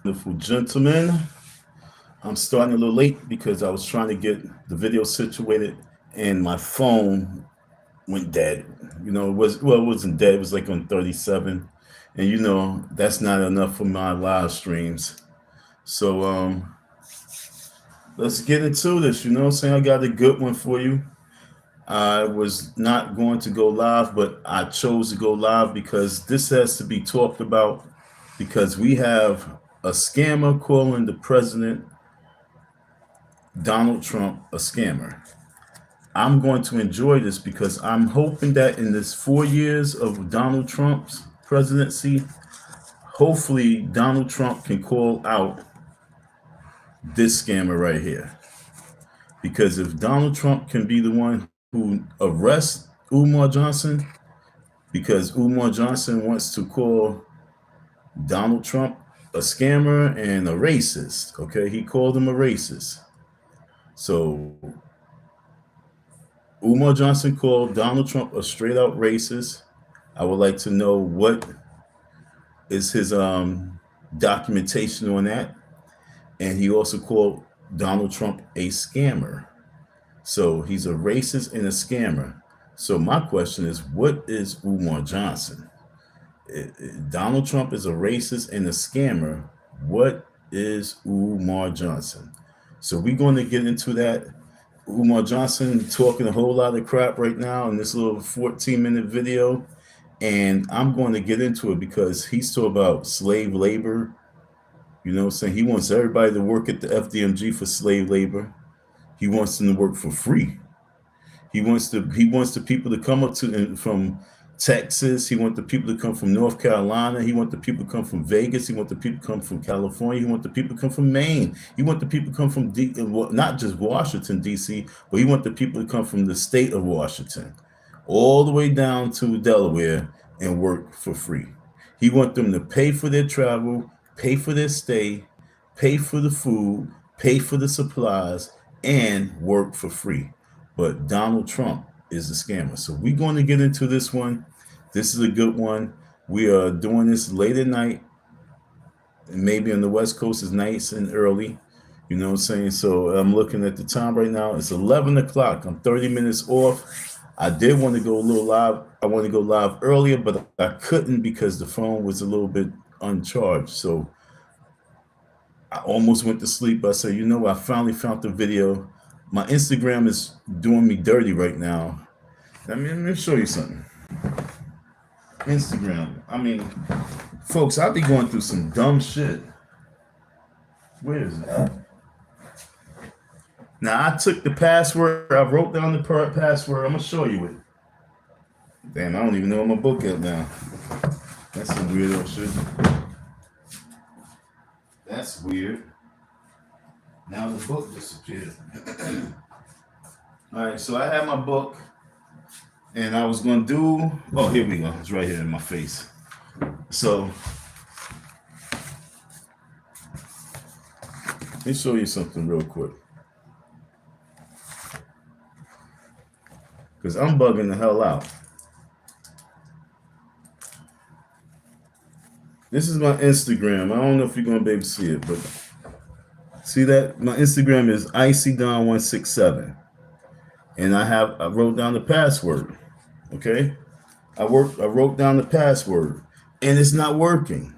Wonderful gentlemen. I'm starting a little late because I was trying to get the video situated and my phone went dead. It wasn't dead, it was like on 37. And that's not enough for my live streams. So let's get into this. You know what I'm saying? I got a good one for you. I was not going to go live, but I chose to go live because this has to be talked about because we have a scammer calling the president Donald Trump a scammer. I'm going to enjoy this because I'm hoping that in this 4 years of Donald Trump's presidency, hopefully Donald Trump can call out this scammer right here. Because if Donald Trump can be the one who arrests Umar Johnson, because Umar Johnson wants to call Donald Trump a scammer and a racist, okay? He called him a racist. So Umar Johnson called Donald Trump a straight out racist. I would like to know what is his documentation on that. And he also called Donald Trump a scammer. So he's a racist and a scammer. So my question is, what is Umar Johnson? Donald Trump is a racist and a scammer. What is Umar Johnson? So we're going to get into that. Umar Johnson talking a whole lot of crap right now in this little 14-minute video. And I'm going to get into it because he's talking about slave labor. You know what I'm saying? He wants everybody to work at the FDMG for slave labor. He wants them to work for free. He wants the people to come up to from Texas. He wants the people to come from North Carolina. He wants the people to come from Vegas. He wants the people to come from California. He wants the people to come from Maine. He wants the people to come from not just Washington, D.C., but he wants the people to come from the state of Washington, all the way down to Delaware and work for free. He wants them to pay for their travel, pay for their stay, pay for the food, pay for the supplies, and work for free. But Donald Trump is a scammer. So we're going to get into this one. This is a good one. We are doing this late at night. And maybe on the West Coast is nice and early. You know what I'm saying? So I'm looking at the time right now. It's 11 o'clock. I'm 30 minutes off. I did want to go a little live. I want to go live earlier, but I couldn't because the phone was a little bit uncharged. So I almost went to sleep. I said, I finally found the video. My Instagram is doing me dirty right now. Let me show you something. Instagram. Folks, I'll be going through some dumb shit. Where is it? Now, I took the password. I wrote down the password. I'm going to show you it. Damn, I don't even know where my book is now. That's some weirdo shit. That's weird. Now the book disappeared. All right, so I had my book, and I was going to do. Oh, here we go. It's right here in my face. So let me show you something real quick, because I'm bugging the hell out. This is my Instagram. I don't know if you're going to be able to see it, but see that? My Instagram is IcyDon167. And I wrote down the password. Okay? I wrote down the password. And it's not working.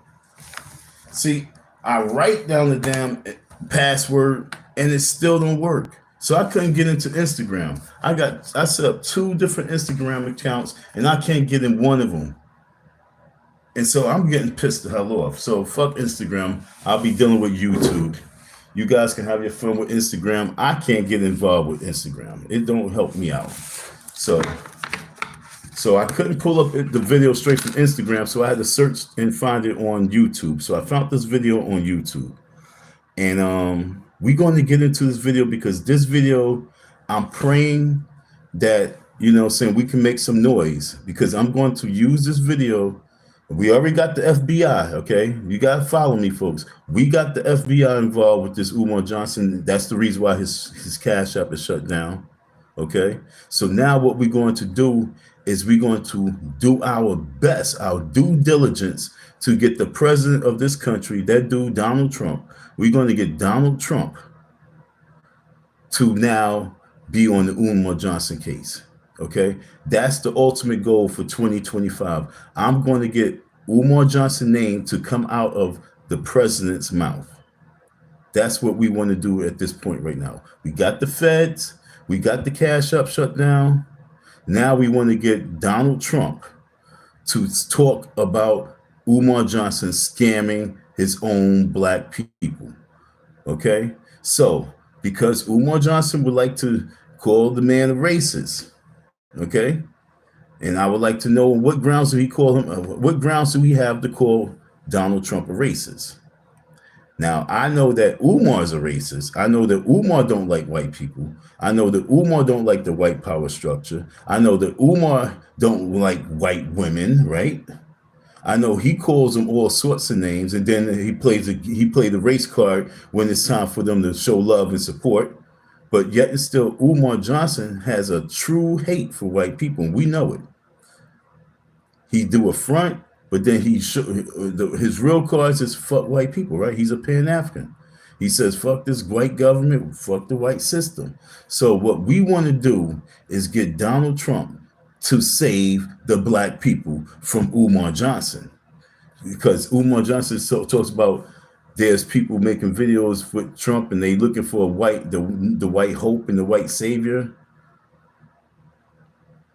See, I write down the damn password and it still don't work. So I couldn't get into Instagram. I set up 2 different Instagram accounts and I can't get in one of them. And so I'm getting pissed the hell off. So fuck Instagram. I'll be dealing with YouTube. You guys can have your fun with Instagram. I can't get involved with Instagram. It don't help me out. So I couldn't pull up the video straight from Instagram. So I had to search and find it on YouTube. So I found this video on YouTube. And we're going to get into this video because this video, I'm praying that, we can make some noise because I'm going to use this video. We already got the FBI, okay? You got to follow me, folks. We got the FBI involved with this Umar Johnson. That's the reason why his Cashapp is shut down, okay? So now what we're going to do is we're going to do our best, our due diligence to get the president of this country, that dude, Donald Trump. We're going to get Donald Trump to now be on the Umar Johnson case. Okay, that's the ultimate goal for 2025. I'm going to get Umar Johnson name to come out of the president's mouth. That's what we want to do at this point right now. We got the feds, we got the Cashapp shut down. Now we want to get Donald Trump to talk about Umar Johnson scamming his own black people. Okay? So, because Umar Johnson would like to call the man a racist, okay? And I would like to know what grounds do he call him, what grounds do we have to call Donald Trump a racist? Now, I know that Umar is a racist. I know that Umar don't like white people. I know that Umar don't like the white power structure. I know that Umar don't like white women, right? I know he calls them all sorts of names, and then he played the race card when it's time for them to show love and support. But yet and still, Umar Johnson has a true hate for white people, and we know it. He do a front, but then his real cards is fuck white people, right? He's a Pan African. He says fuck this white government, fuck the white system. So what we want to do is get Donald Trump to save the black people from Umar Johnson, because Umar Johnson talks about there's people making videos with Trump and they looking for the white hope and the white savior.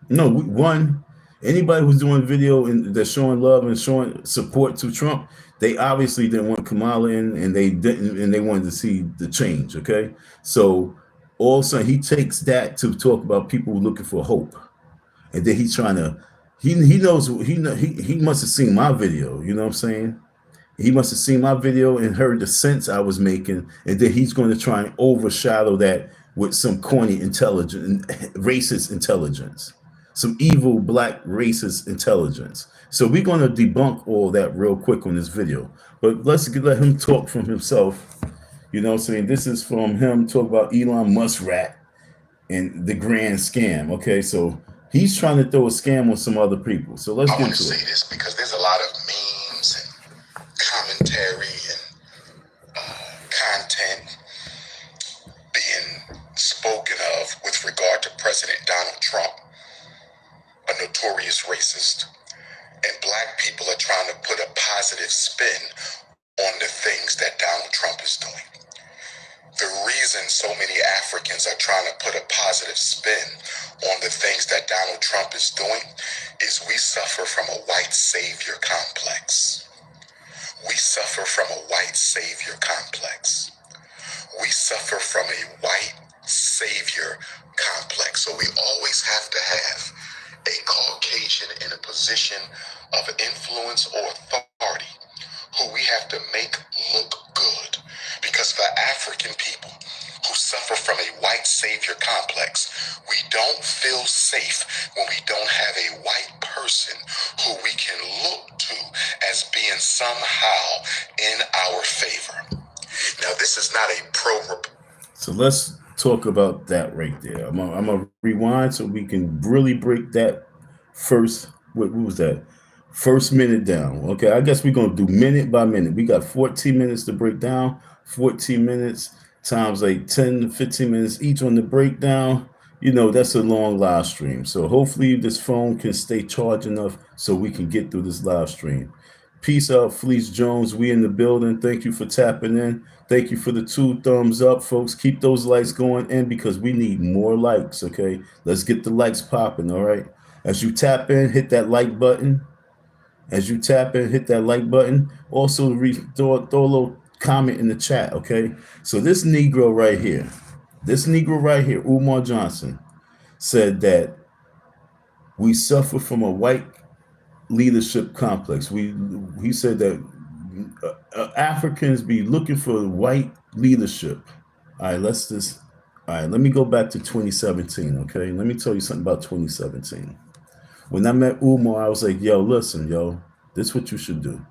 No, one, anybody who's doing video and they're showing love and showing support to Trump, they obviously didn't want Kamala in, and they wanted to see the change. Okay, so all of a sudden he takes that to talk about people looking for hope, and then he's trying to, he knows he must have seen my video. You know what I'm saying? He must have seen my video and heard the sense I was making, and then he's going to try and overshadow that with some corny intelligence, racist intelligence, some evil black racist intelligence. So we're going to debunk all that real quick on this video. But let him talk from himself. You know what I'm saying? This is from him talk about Elon Musk rat and the grand scam. Okay, so he's trying to throw a scam on some other people. So let's get into it. I want to say this because there's a lot of memes and commentary and content being spoken of with regard to President Donald Trump, a notorious racist, and black people are trying to put a positive spin on the things that Donald Trump is doing. The reason so many Africans are trying to put a positive spin on the things that Donald Trump is doing is we suffer from a white savior complex. We suffer from a white savior complex. We suffer from a white savior complex. So we always have to have a Caucasian in a position of influence or authority who we have to make look good. Because for African people who suffer from a white savior complex, we don't feel safe when we don't have a white person who we can look to as being somehow in our favor. Now, this is not a pro. So let's talk about that right there. I'm gonna rewind so we can really break that first. What was that? First minute down. Okay, I guess we're gonna do minute by minute. We got 14 minutes to break down. 14 minutes times like 10 to 15 minutes each on the breakdown. You know, that's a long live stream. So hopefully this phone can stay charged enough so we can get through this live stream. Peace out, Fleece Jones. We in the building. Thank you for tapping in. Thank you for the 2 thumbs up, folks. Keep those likes going in because we need more likes, okay? Let's get the likes popping, all right? As you tap in, hit that like button. As you tap in, hit that like button. Also, throw a little comment in the chat, okay? So this Negro right here, Umar Johnson, said that we suffer from a white leadership complex. He said that Africans be looking for white leadership. All right, let me go back to 2017, okay? Let me tell you something about 2017. When I met Umar, I was like, yo, listen, this is what you should do.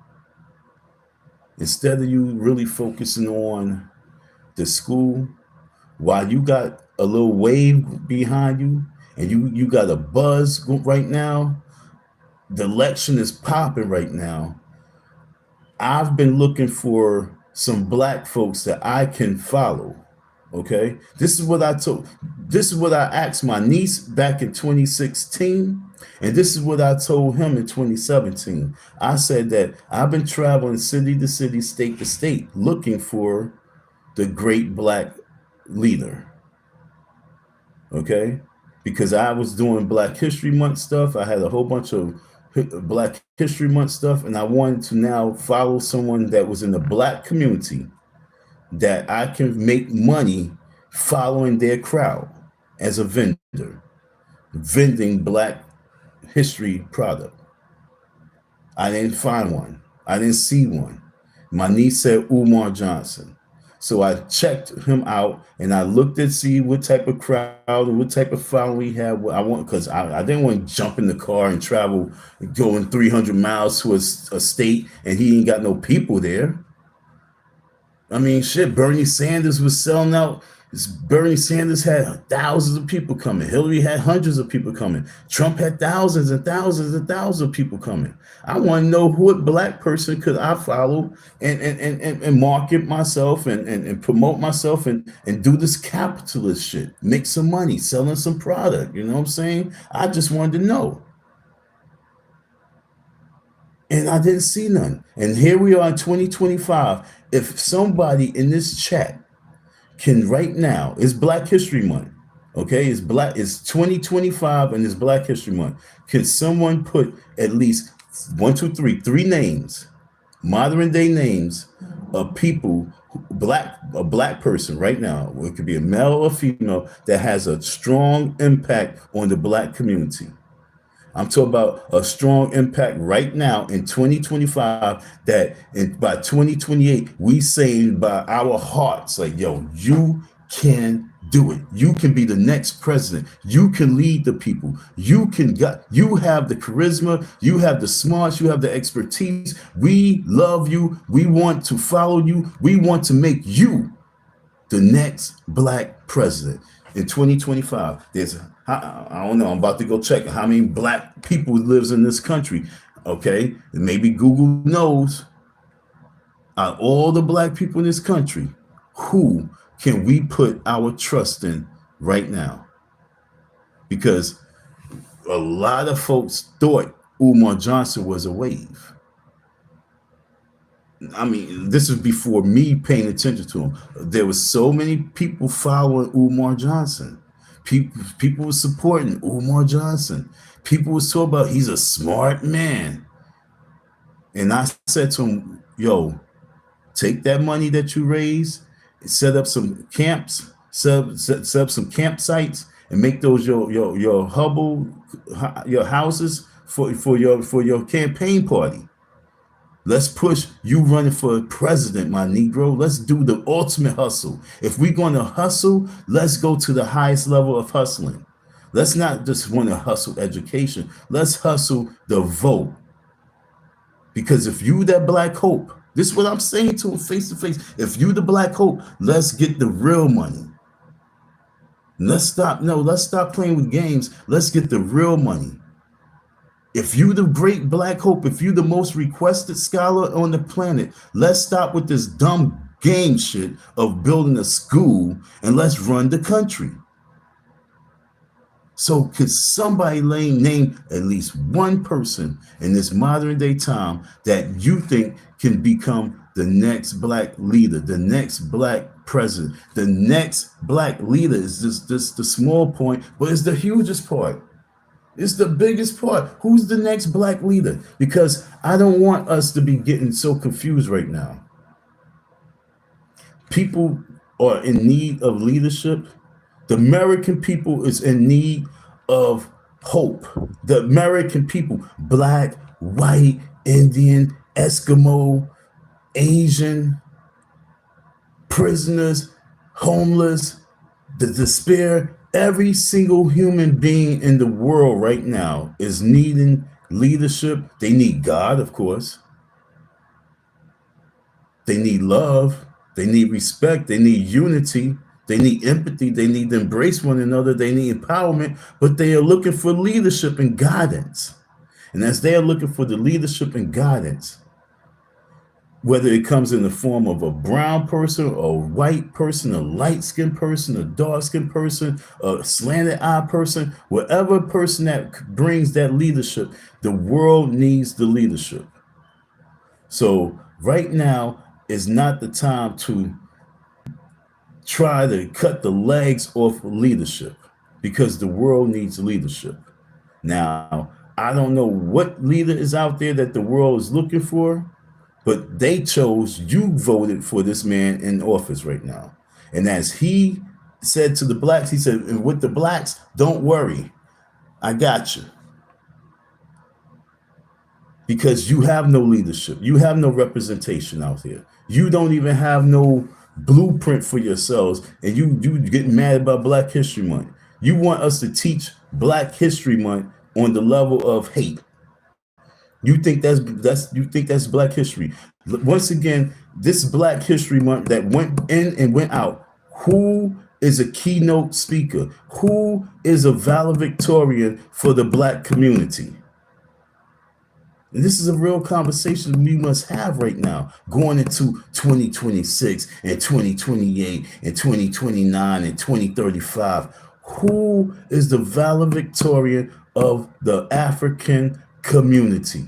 Instead of you really focusing on the school, while you got a little wave behind you and you got a buzz right now. The election is popping right now. I've been looking for some black folks that I can follow. Okay, this is what I told. This is what I asked my niece back in 2016, and this is what I told him in 2017. I said that I've been traveling city to city, state to state, looking for the great black leader. Okay, because I was doing Black History Month stuff. I had a whole bunch of Black History Month stuff, and I wanted to now follow someone that was in the black community that I can make money following their crowd as a vendor, vending black history product. I didn't find one. I didn't see one. My niece said Umar Johnson. So I checked him out and I looked to see what type of crowd and what type of following we had. I want because I didn't want to jump in the car and travel going 300 miles to a state and he ain't got no people there. I mean, shit, Bernie Sanders was selling out. Bernie Sanders had thousands of people coming. Hillary had hundreds of people coming. Trump had thousands and thousands and thousands of people coming. I want to know what black person could I follow and market myself and promote myself and do this capitalist shit. Make some money, selling some product. You know what I'm saying? I just wanted to know. And I didn't see none. And here we are in 2025. If somebody in this chat can right now, it's Black History Month, okay? It's 2025 and it's Black History Month. Can someone put at least three names, modern day names of people, a black person right now, it could be a male or female, that has a strong impact on the black community. I'm talking about a strong impact right now in 2025 that by 2028, we saying by our hearts, like, yo, you can do it. You can be the next president. You can lead the people. You have the charisma. You have the smarts. You have the expertise. We love you. We want to follow you. We want to make you the next black president. In 2025, I don't know, I'm about to go check how many black people lives in this country. Okay, maybe Google knows. Out of all the black people in this country, who can we put our trust in right now? Because a lot of folks thought Umar Johnson was a wave. I mean, this is before me paying attention to him. There was so many people following Umar Johnson. People were supporting Umar Johnson. People was talking about he's a smart man. And I said to him, yo, take that money that you raise, set up some camps, set up some campsites, and make those your hubble, your houses for your campaign party. Let's push you running for president, my Negro. Let's do the ultimate hustle. If we're going to hustle, let's go to the highest level of hustling. Let's not just want to hustle education. Let's hustle the vote. Because if you that black hope, this is what I'm saying to him face to face. If you the black hope, let's get the real money. Let's stop playing with games. Let's get the real money. If you the great black hope, if you the most requested scholar on the planet, let's stop with this dumb game shit of building a school and let's run the country. So could somebody name at least one person in this modern day time that you think can become the next black leader, the next black president? The next black leader is just the small point, but it's the hugest part. It's the biggest part. Who's the next black leader? Because I don't want us to be getting so confused right now. People are in need of leadership. The American people is in need of hope. The American people, black, white, Indian, Eskimo, Asian, prisoners, homeless, the despair, every single human being in the world right now is needing leadership. They need God, of course. They need love. They need respect. They need unity. They need empathy. They need to embrace one another. They need empowerment, but they are looking for leadership and guidance. And as they are looking for the leadership and guidance, whether it comes in the form of a brown person, a white person, a light-skinned person, a dark-skinned person, a slanted-eyed person, whatever person that brings that leadership, the world needs the leadership. So right now is not the time to try to cut the legs off leadership, because the world needs leadership. Now, I don't know what leader is out there that the world is looking for, but they chose, you voted for this man in office right now. And as he said to the blacks, he said, and with the blacks, don't worry, I got you. Because you have no leadership. You have no representation out here. You don't even have no blueprint for yourselves. And you get mad about Black History Month. You want us to teach Black History Month on the level of hate. You think that's Black history. Once again, this Black History Month that went in and went out, who is a keynote speaker? Who is a valedictorian for the Black community? And this is a real conversation we must have right now, going into 2026 and 2028 and 2029 and 2035. Who is the valedictorian of the African community?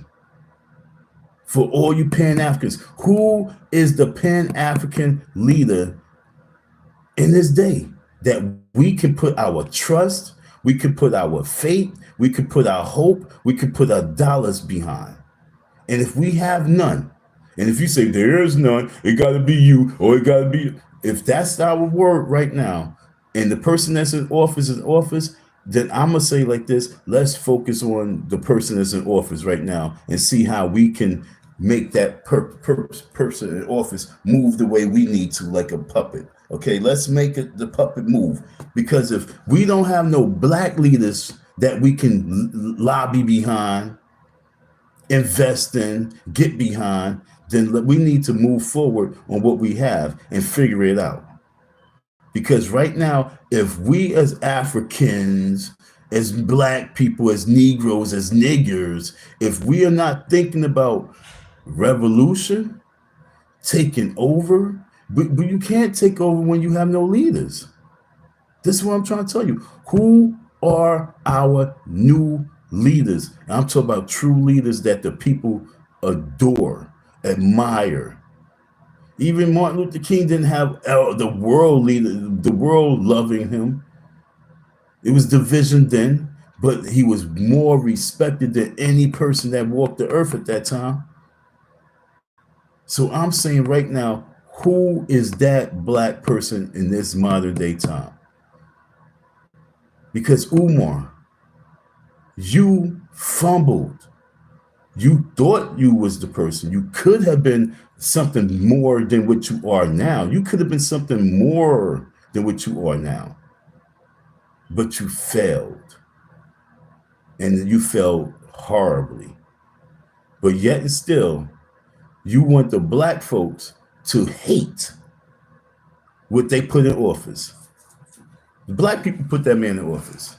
For all you Pan-Africans, who is the Pan-African leader in this day that we can put our trust, we can put our faith, we can put our hope, we can put our dollars behind? And if we have none, and if you say there is none, it got to be you, or it got to be, if that's our word right now, and the person that's in office, then I'm going to say like this: let's focus on the person that's in office right now and see how we can make that person in office move the way we need to, like a puppet. Okay, let's make it the puppet move. Because if we don't have no Black leaders that we can lobby behind, invest in, get behind, then we need to move forward on what we have and figure it out. Because right now, if we as Africans, as Black people, as Negroes, as niggers, if we are not thinking about revolution, taking over, but you can't take over when you have no leaders. This is what I'm trying to tell you. Who are our new leaders? And I'm talking about true leaders that the people adore, admire. Even Martin Luther King didn't have the world leader, the world loving him. It was division then, but he was more respected than any person that walked the earth at that time. So I'm saying right now, who is that Black person in this modern day time? Because Umar, you fumbled. You thought you was the person. You could have been something more than what you are now. You could have been something more than what you are now. But you failed. And you failed horribly. But yet and still, you want the Black folks to hate what they put in office. The Black people put that man in office.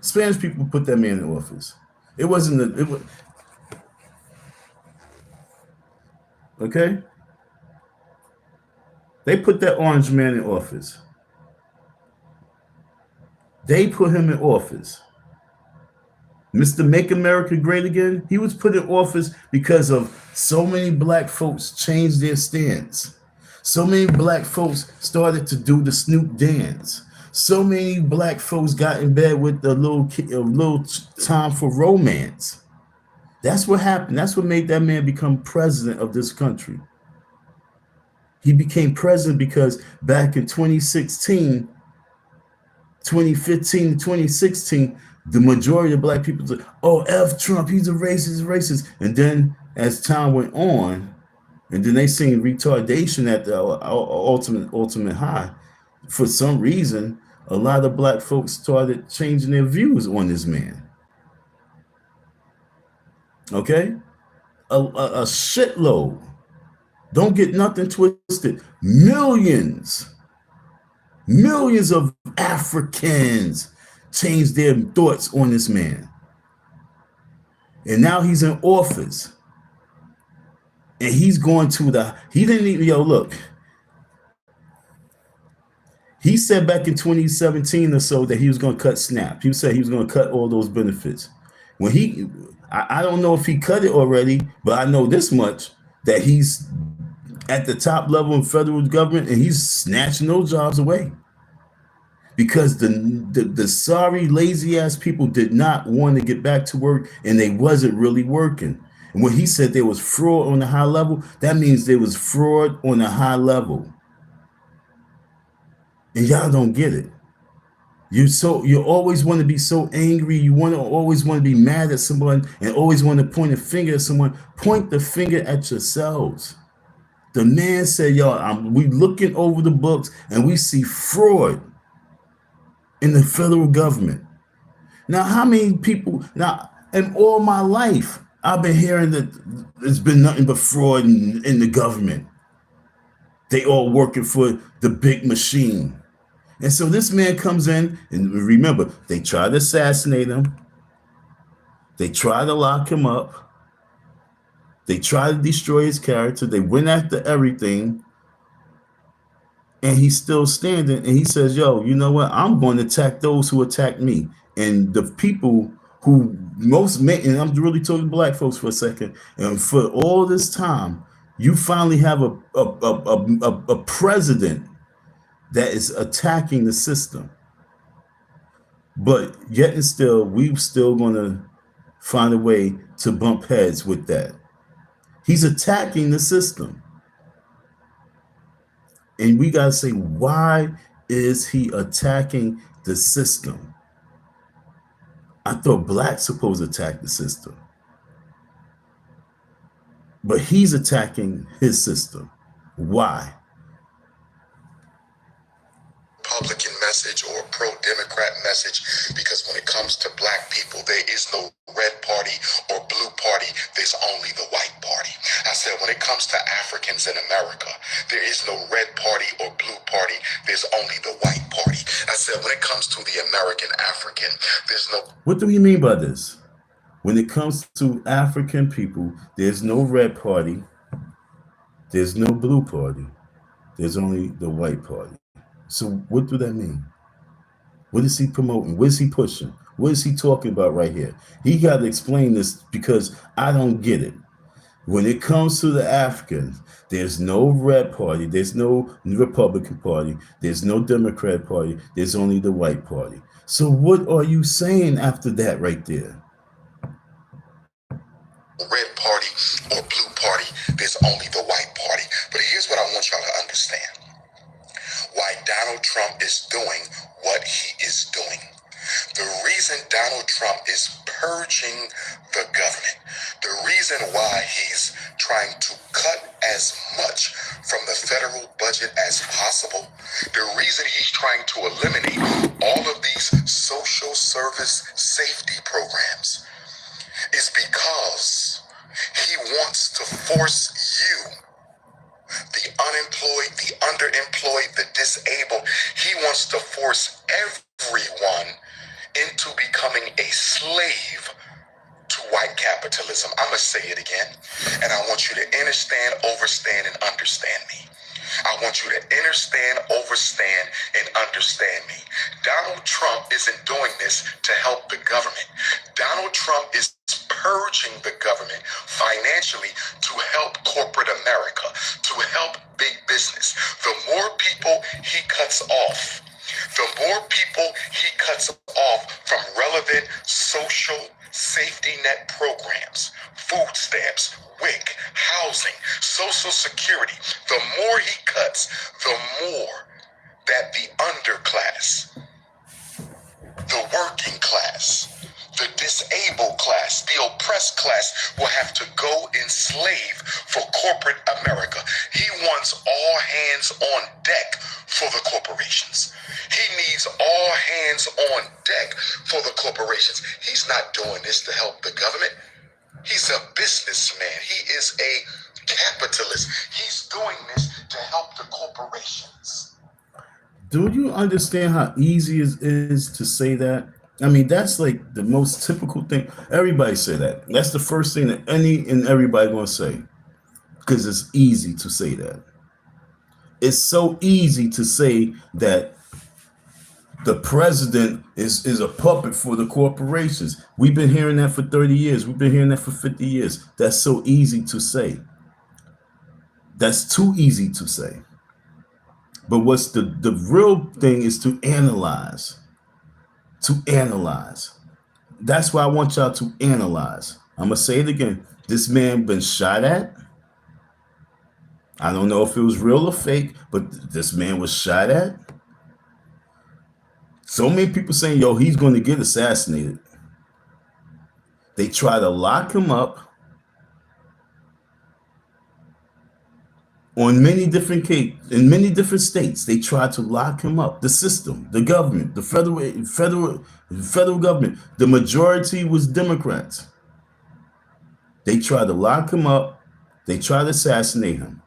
Spanish people put that man in office. It wasn't okay? They put that orange man in office. They put him in office. Mr. Make America Great Again, he was put in office because of so many Black folks changed their stance. So many Black folks started to do the Snoop dance. So many Black folks got in bed with a little time for romance. That's what happened. That's what made that man become president of this country. He became president because back in 2015 to 2016, the majority of Black people said, oh, F Trump, he's a racist. And then as time went on, and then they seen retardation at the ultimate high, for some reason, a lot of Black folks started changing their views on this man. Okay? A shitload. Don't get nothing twisted. Millions Millions of Africans changed their thoughts on this man. And now he's in office. And he's going to he didn't even, look, he said back in 2017 or so that he was going to cut SNAP. He said he was going to cut all those benefits. I don't know if he cut it already, but I know this much, that he's at the top level in federal government and he's snatching those jobs away. Because the sorry, lazy ass people did not want to get back to work, and they wasn't really working. And when he said there was fraud on a high level, that means there was fraud on a high level. And y'all don't get it. You always want to be so angry. You always want to be mad at someone and always want to point a finger at someone. Point the finger at yourselves. The man said, we looking over the books and we see fraud in the federal government. Now, how many people, in all my life, I've been hearing that there's been nothing but fraud in the government. They all working for the big machine. And so this man comes in, and remember, they tried to assassinate him. They tried to lock him up. They tried to destroy his character. They went after everything. And he's still standing, and he says, you know what? I'm going to attack those who attack me. And the people who and I'm really talking black folks for a second, and for all this time, you finally have a president that is attacking the system. But yet and still, we're still going to find a way to bump heads with that. He's attacking the system. And we got to say, why is he attacking the system? I thought blacks supposed to attack the system. But he's attacking his system. Why? Republican message or pro-Democrat message, because when it comes to black people, there is no red party or blue party, there's only the white party. I said when it comes to Africans in America, there is no red party or blue party, there's only the white party. I said when it comes to the American African, there's no... What do we mean by this? When it comes to African people, there's no red party, there's no blue party, there's only the white party. So what do that mean? What is he promoting? What is he pushing? What is he talking about right here? He got to explain this because I don't get it. When it comes to the Africans, there's no red party, there's no Republican party, there's no Democrat party, there's only the white party. So what are you saying after that right there? Red party or blue party, there's only the white party. But here's what I want y'all to understand. Why Donald Trump is doing what he is doing. The reason Donald Trump is purging the government, the reason why he's trying to cut as much from the federal budget as possible, the reason he's trying to eliminate all of these social service safety programs is because he wants to force you, the unemployed, the underemployed, the disabled, he wants to force everyone into becoming a slave to white capitalism. I'm going to say it again, and I want you to understand, overstand, and understand me. I want you to understand, overstand, and understand me. Donald Trump isn't doing this to help the government. Donald Trump is purging the government financially to help corporate America, to help big business. The more people he cuts off, the more people he cuts off from relevant social safety net programs, food stamps, WIC, housing, Social Security, the more he cuts, the more that the underclass, the working class, the disabled class, the oppressed class will have to go enslave for corporate America. He wants all hands on deck for the corporations. He needs all hands on deck for the corporations. He's not doing this to help the government. He's a businessman. He is a capitalist. He's doing this to help the corporations. Do you understand how easy it is to say that? I mean, that's like the most typical thing. Everybody say that. That's the first thing that any and everybody gonna say because it's easy to say that. It's so easy to say that the president is a puppet for the corporations. We've been hearing that for 30 years. We've been hearing that for 50 years. That's so easy to say. That's too easy to say. But what's the real thing is to analyze. To analyze. That's why I want y'all to analyze. I'm gonna say it again. This man been shot at. I don't know if it was real or fake, but this man was shot at. So many people saying, yo, he's going to get assassinated. They try to lock him up on many different cases, in many different states. They try to lock him up. The system, the government, the federal government. The majority was Democrats. They try to lock him up. They try to assassinate him.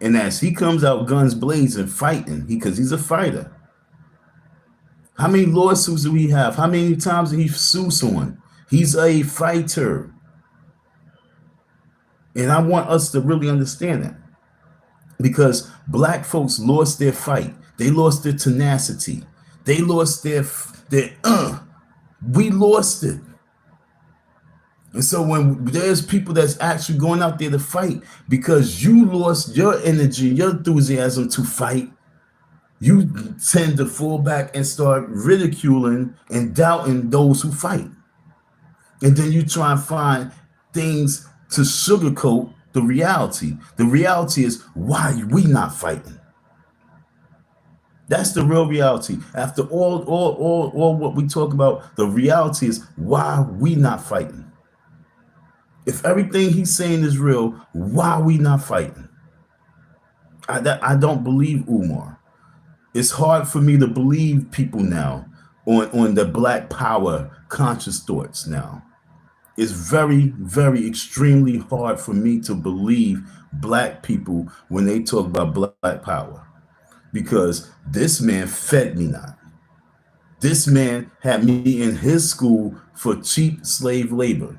And as he comes out guns blazing, fighting, because he's a fighter. How many lawsuits do we have? How many times did he sue someone? He's a fighter. And I want us to really understand that. Because black folks lost their fight. They lost their tenacity. They lost their we lost it. And so when there's people that's actually going out there to fight because you lost your energy, your enthusiasm to fight, you tend to fall back and start ridiculing and doubting those who fight. And then you try and find things to sugarcoat the reality. The reality is why we not fighting. That's the real reality. After all what we talk about, the reality is why we not fighting. If everything he's saying is real, why are we not fighting? I don't believe Umar. It's hard for me to believe people now on the black power conscious thoughts now. It's very, very extremely hard for me to believe black people when they talk about black power. Because this man fed me not. This man had me in his school for cheap slave labor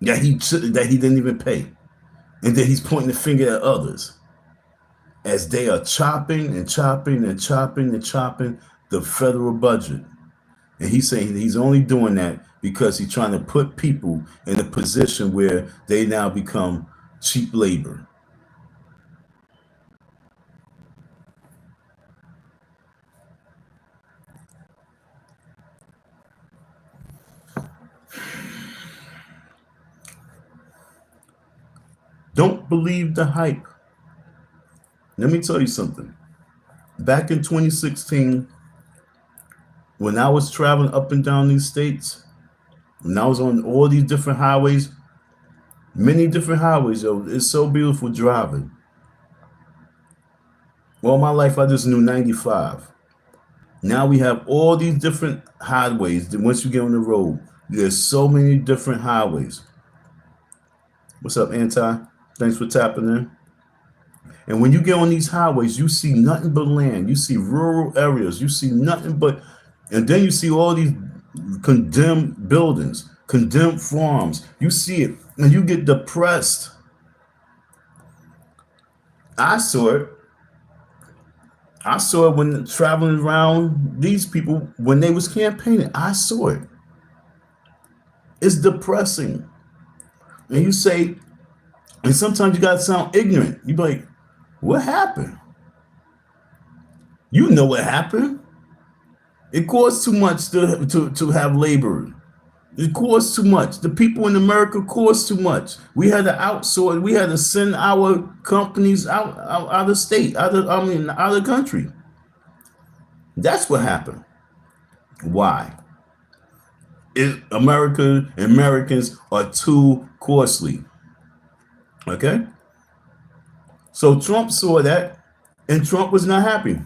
that he didn't even pay. And then he's pointing the finger at others as they are chopping and chopping and chopping and chopping the federal budget. And he's saying he's only doing that because he's trying to put people in a position where they now become cheap labor. Don't believe the hype. Let me tell you something. Back in 2016, when I was traveling up and down these states, when I was on all these different highways, many different highways, yo, it's so beautiful driving. All my life, I just knew 95. Now we have all these different highways. That once you get on the road, there's so many different highways. What's up, Anti? Thanks for tapping in. And when you get on these highways, you see nothing but land. You see rural areas. You see nothing but, and then you see all these condemned buildings, condemned farms. You see it, and you get depressed. I saw it. I saw it when traveling around these people when they was campaigning. I saw it. It's depressing. And you say, and sometimes you gotta sound ignorant. You be like, what happened? You know what happened. It costs too much to have labor. It costs too much. The people in America cost too much. We had to outsource. We had to send our companies out of state, out of country. That's what happened. Why? Americans are too costly. Okay? So Trump saw that, and Trump was not happy.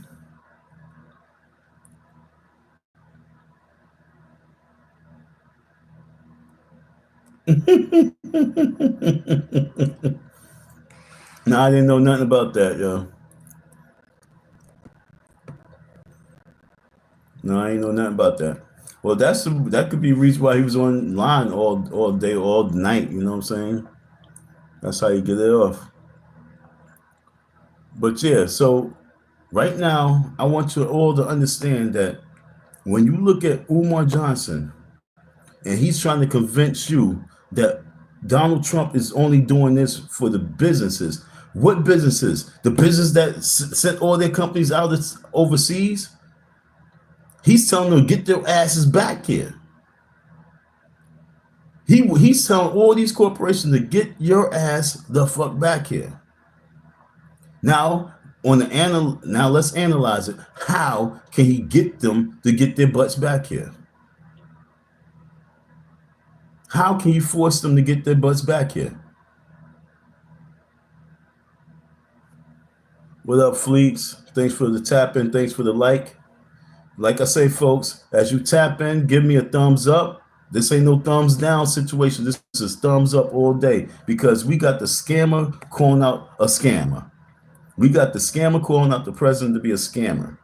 No, I didn't know nothing about that, yo. No, I ain't know nothing about that. Well, that could be a reason why he was online all day, all night. You know what I'm saying? That's how you get it off. But yeah, so right now, I want you all to understand that when you look at Umar Johnson and he's trying to convince you that Donald Trump is only doing this for the businesses. What businesses? The business that sent all their companies out overseas? He's telling them to get their asses back here. He's telling all these corporations to get your ass the fuck back here. Now, now let's analyze it. How can he get them to get their butts back here? How can you force them to get their butts back here? What up, Fleets? Thanks for the tap in. Thanks for the like. Like I say, folks, as you tap in, give me a thumbs up. This ain't no thumbs down situation. This is thumbs up all day because we got the scammer calling out a scammer. We got the scammer calling out the president to be a scammer.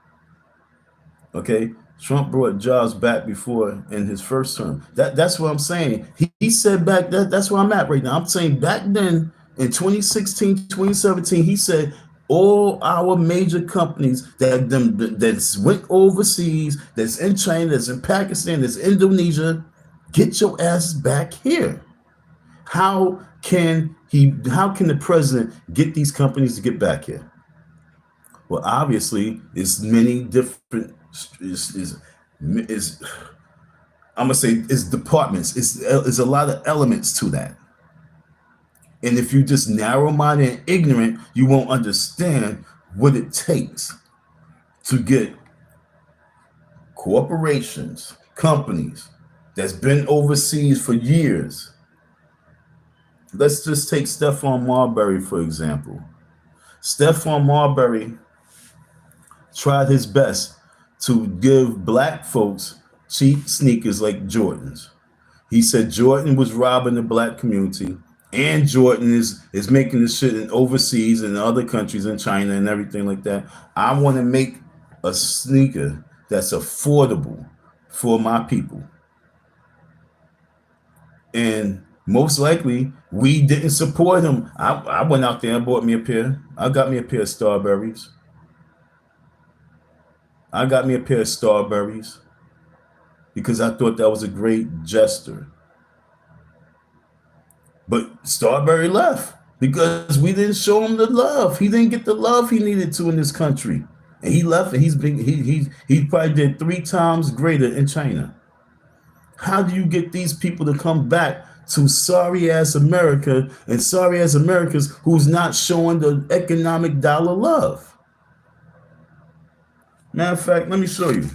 Okay? Trump brought jobs back before in his first term. That's what I'm saying. He said back that's where I'm at right now. I'm saying back then in 2016, 2017, he said all our major companies that went overseas, that's in China, that's in Pakistan, that's Indonesia, get your ass back here. How can the president get these companies to get back here? Well, obviously, it's many different. I'm gonna say it's departments. It's a lot of elements to that. And if you just narrow-minded and ignorant, you won't understand what it takes to get corporations, companies that's been overseas for years. Let's just take Stephon Marbury, for example. Stephon Marbury tried his best to give black folks cheap sneakers like Jordans. He said Jordan was robbing the black community, and Jordan is making this shit in overseas and other countries in China and everything like that. I want to make a sneaker that's affordable for my people. And most likely, we didn't support him. I went out there and bought me a pair. I got me a pair of Starburys. Because I thought that was a great gesture. But Starbury left because we didn't show him the love. He didn't get the love he needed to in this country. And he left, and he probably did 3 times greater in China. How do you get these people to come back to sorry ass America and sorry ass Americans who's not showing the economic dollar love? Matter of fact, let me show you.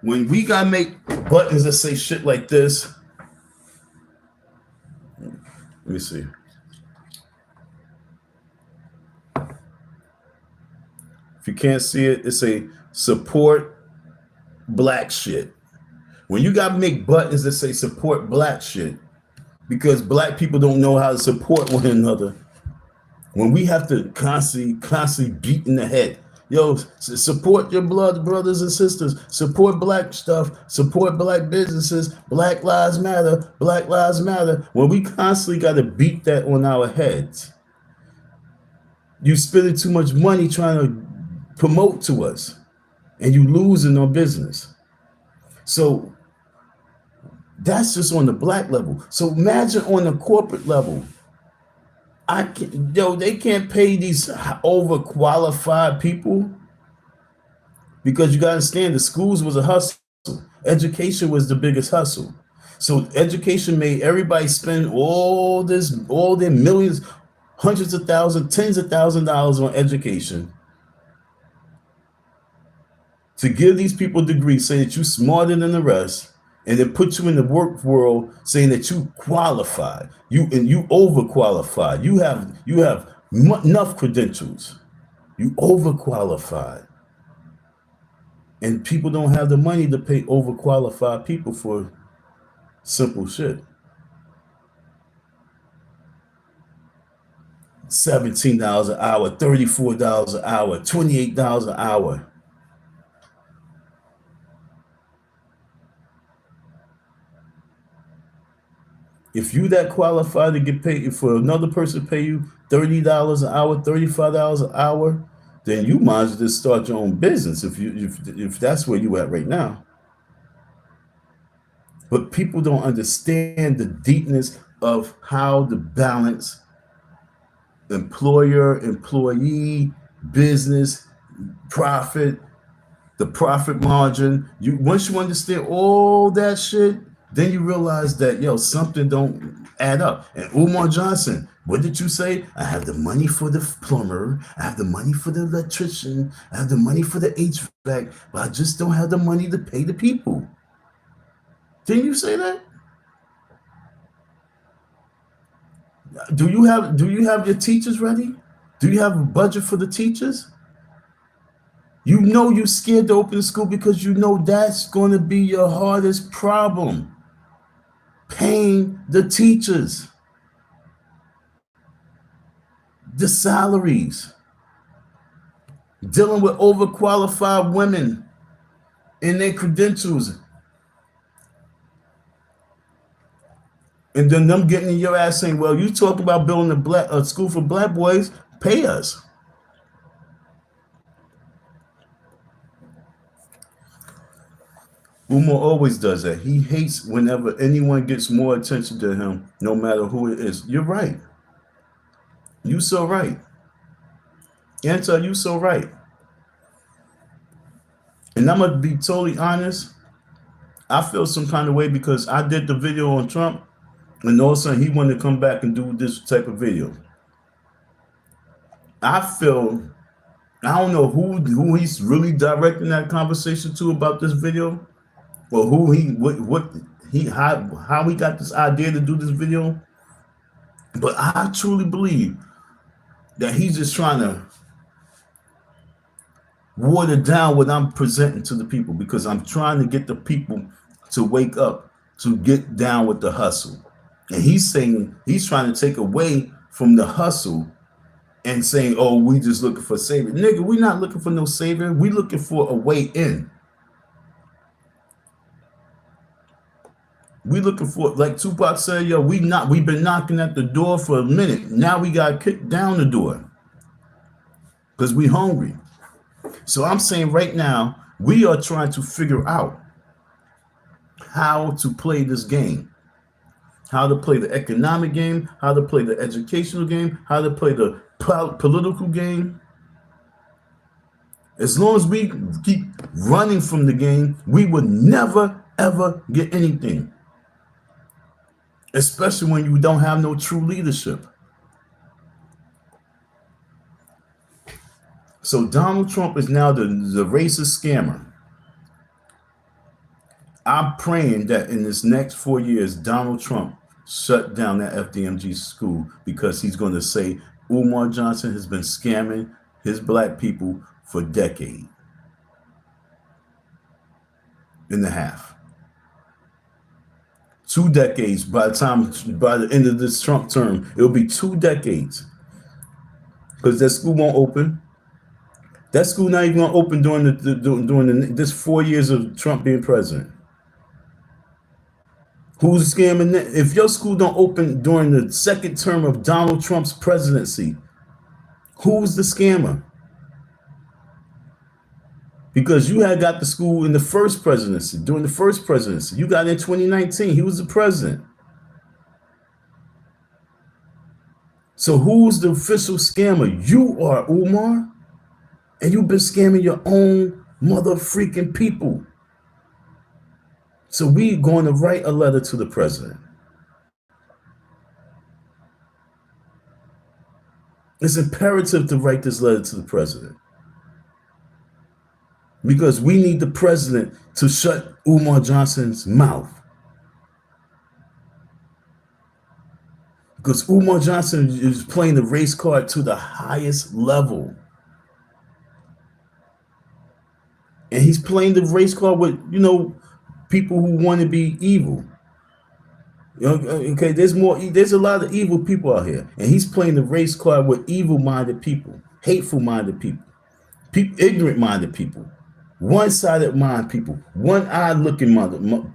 When we gotta make buttons that say shit like this, let me see. If you can't see it, it's a support black shit. When you gotta make buttons that say support black shit, because black people don't know how to support one another, when we have to constantly beat in the head, yo, support your blood brothers and sisters, support black stuff, support black businesses, Black Lives Matter, Black Lives Matter. When we constantly got to beat that on our heads, you spending too much money trying to promote to us, and you losing on business. So that's just on the black level. So imagine on the corporate level. They can't pay these overqualified people, because you got to understand the schools was a hustle. Education was the biggest hustle. So education made everybody spend all their millions, hundreds of thousands, tens of thousands of dollars on education to give these people degrees, saying that you're smarter than the rest, and then put you in the work world saying that you qualified, you overqualified, you have enough credentials, you overqualified, and people don't have the money to pay overqualified people for simple shit. $17 an hour, $34 an hour, $28 an hour. If you that qualified to get paid for another person to pay you $30 an hour, $35 an hour, then you might as well just start your own business if that's where you at right now. But people don't understand the deepness of how the balance employer, employee, business, profit, the profit margin. Once you understand all that shit, then you realize that something don't add up. And Umar Johnson, what did you say? I have the money for the plumber, I have the money for the electrician, I have the money for the HVAC, but I just don't have the money to pay the people. Didn't you say that? Do you have your teachers ready? Do you have a budget for the teachers? You know you're scared to open school because you know that's going to be your hardest problem. Paying the teachers, the salaries, dealing with overqualified women and their credentials, and then them getting in your ass saying, well, you talk about building a school for black boys, pay us. Umar always does that. He hates whenever anyone gets more attention to him, no matter who it is. You're right. You so right. Anta, you so right. And I'm going to be totally honest. I feel some kind of way because I did the video on Trump, and all of a sudden he wanted to come back and do this type of video. I don't know who he's really directing that conversation to about this video, or how he got this idea to do this video. But I truly believe that he's just trying to water down what I'm presenting to the people, because I'm trying to get the people to wake up, to get down with the hustle. And he's saying he's trying to take away from the hustle and saying, oh, we just looking for savior. Nigga, we not looking for no savior. We looking for a way in. We looking for, like Tupac said, we've been knocking at the door for a minute. Now we got kicked down the door because we hungry. So I'm saying right now, we are trying to figure out how to play this game, how to play the economic game, how to play the educational game, how to play the political game. As long as we keep running from the game, we will never, ever get anything. Especially when you don't have no true leadership. So Donald Trump is now the racist scammer. I'm praying that in this next 4 years, Donald Trump shut down that FDMG school, because he's going to say Umar Johnson has been scamming his black people for a decade and a half. 2 decades. By the end of this Trump term, it'll be 2 decades, because that school won't open. That school not even going to open during this 4 years of Trump being president. Who's scamming that? If your school don't open during the second term of Donald Trump's presidency, who's the scammer? Because you had got the school in the first presidency, during the first presidency. You got in 2019. He was the president. So who's the official scammer? You are, Umar. And you've been scamming your own mother freaking people. So we're going to write a letter to the president. It's imperative to write this letter to the president, because we need the president to shut Umar Johnson's mouth. Because Umar Johnson is playing the race card to the highest level. And he's playing the race card with, people who want to be evil. Okay, there's a lot of evil people out here, and he's playing the race card with evil-minded people, hateful-minded people, ignorant-minded people, one-sided mind people, one-eyed looking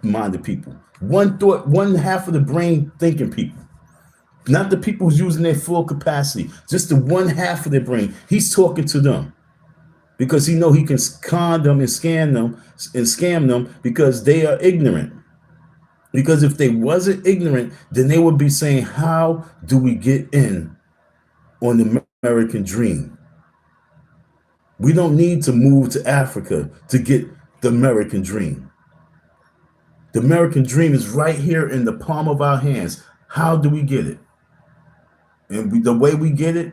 minded people, one half of the brain thinking people. Not the people who's using their full capacity, just the one half of their brain. He's talking to them because he know he can con them and scam them because they are ignorant. Because if they wasn't ignorant, then they would be saying, how do we get in on the American dream? We don't need to move to Africa to get the American dream. The American dream is right here in the palm of our hands. How do we get it? And the way we get it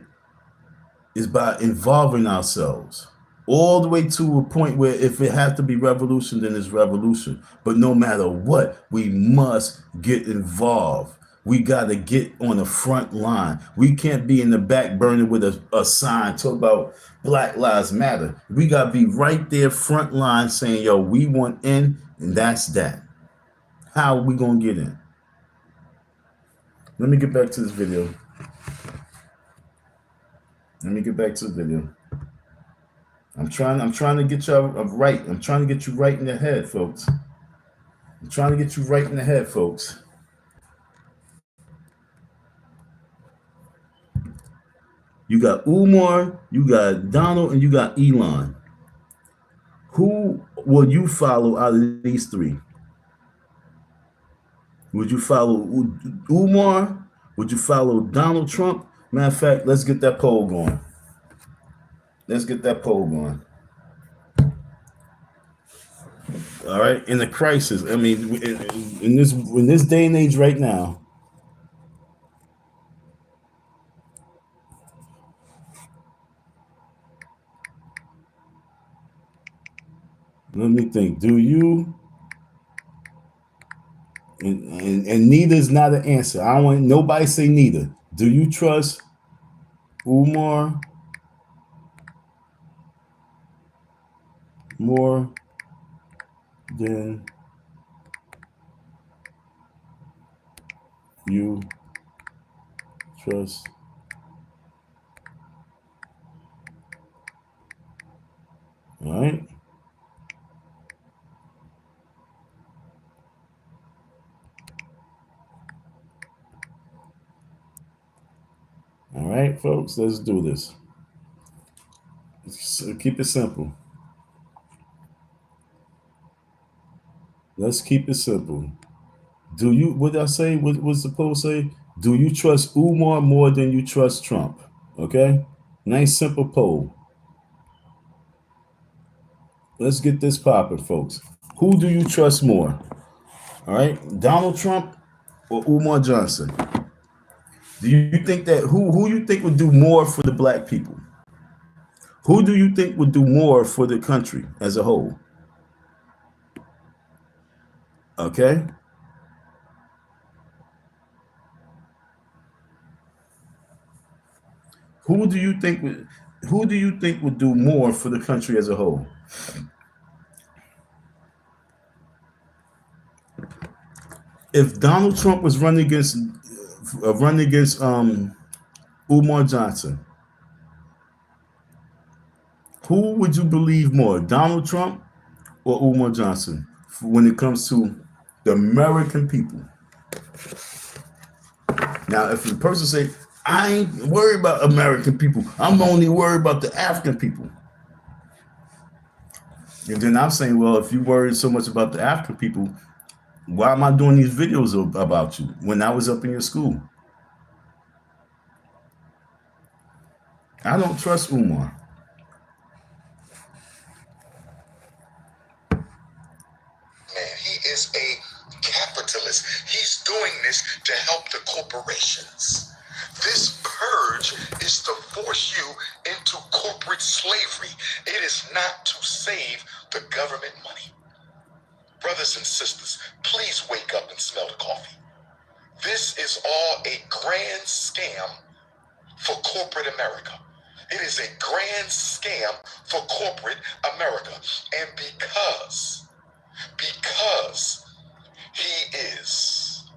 is by involving ourselves all the way to a point where if it has to be revolution, then it's revolution. But no matter what, we must get involved. We got to get on the front line. We can't be in the back burner with a sign talk about Black Lives Matter. We got to be right there front line saying, yo, we want in, and that's that. How are we going to get in? Let me get back to this video. Let me get back to the video. I'm trying to get you right. I'm trying to get you right in the head, folks. I'm trying to get you right in the head, folks. You got Umar, you got Donald, and you got Elon. Who will you follow out of these three? Would you follow Umar? Would you follow Donald Trump? Matter of fact, let's get that poll going. Let's get that poll going. All right, in the crisis. I mean, in this day and age right now, let me think. Do you and neither is not an answer. I don't want nobody say neither. Do you trust Umar more than you trust? All right. All right, folks, let's do this. So keep it simple. Let's keep it simple. Do you, what did I say? What was the poll say? Do you trust Umar more than you trust Trump? Okay? Nice, simple poll. Let's get this popping, folks. Who do you trust more? All right? Donald Trump or Umar Johnson? Do you think that who you think would do more for the black people? Who do you think would do more for the country as a whole? Okay? Who do you think would do more for the country as a whole? If Donald Trump was running against Umar Johnson, who would you believe more, Donald Trump or Umar Johnson, when it comes to the American people? Now, if the person say, I ain't worried about American people, I'm only worried about the African people. And then I'm saying, well, if you worried so much about the African people, why am I doing these videos about you when I was up in your school? I don't trust Umar. Man, he is a capitalist. He's doing this to help the corporations. This purge is to force you into corporate slavery. It is not to save the government money. Brothers and sisters, please wake up and smell the coffee. This is all a grand scam for corporate America. It is a grand scam for corporate America. And because he is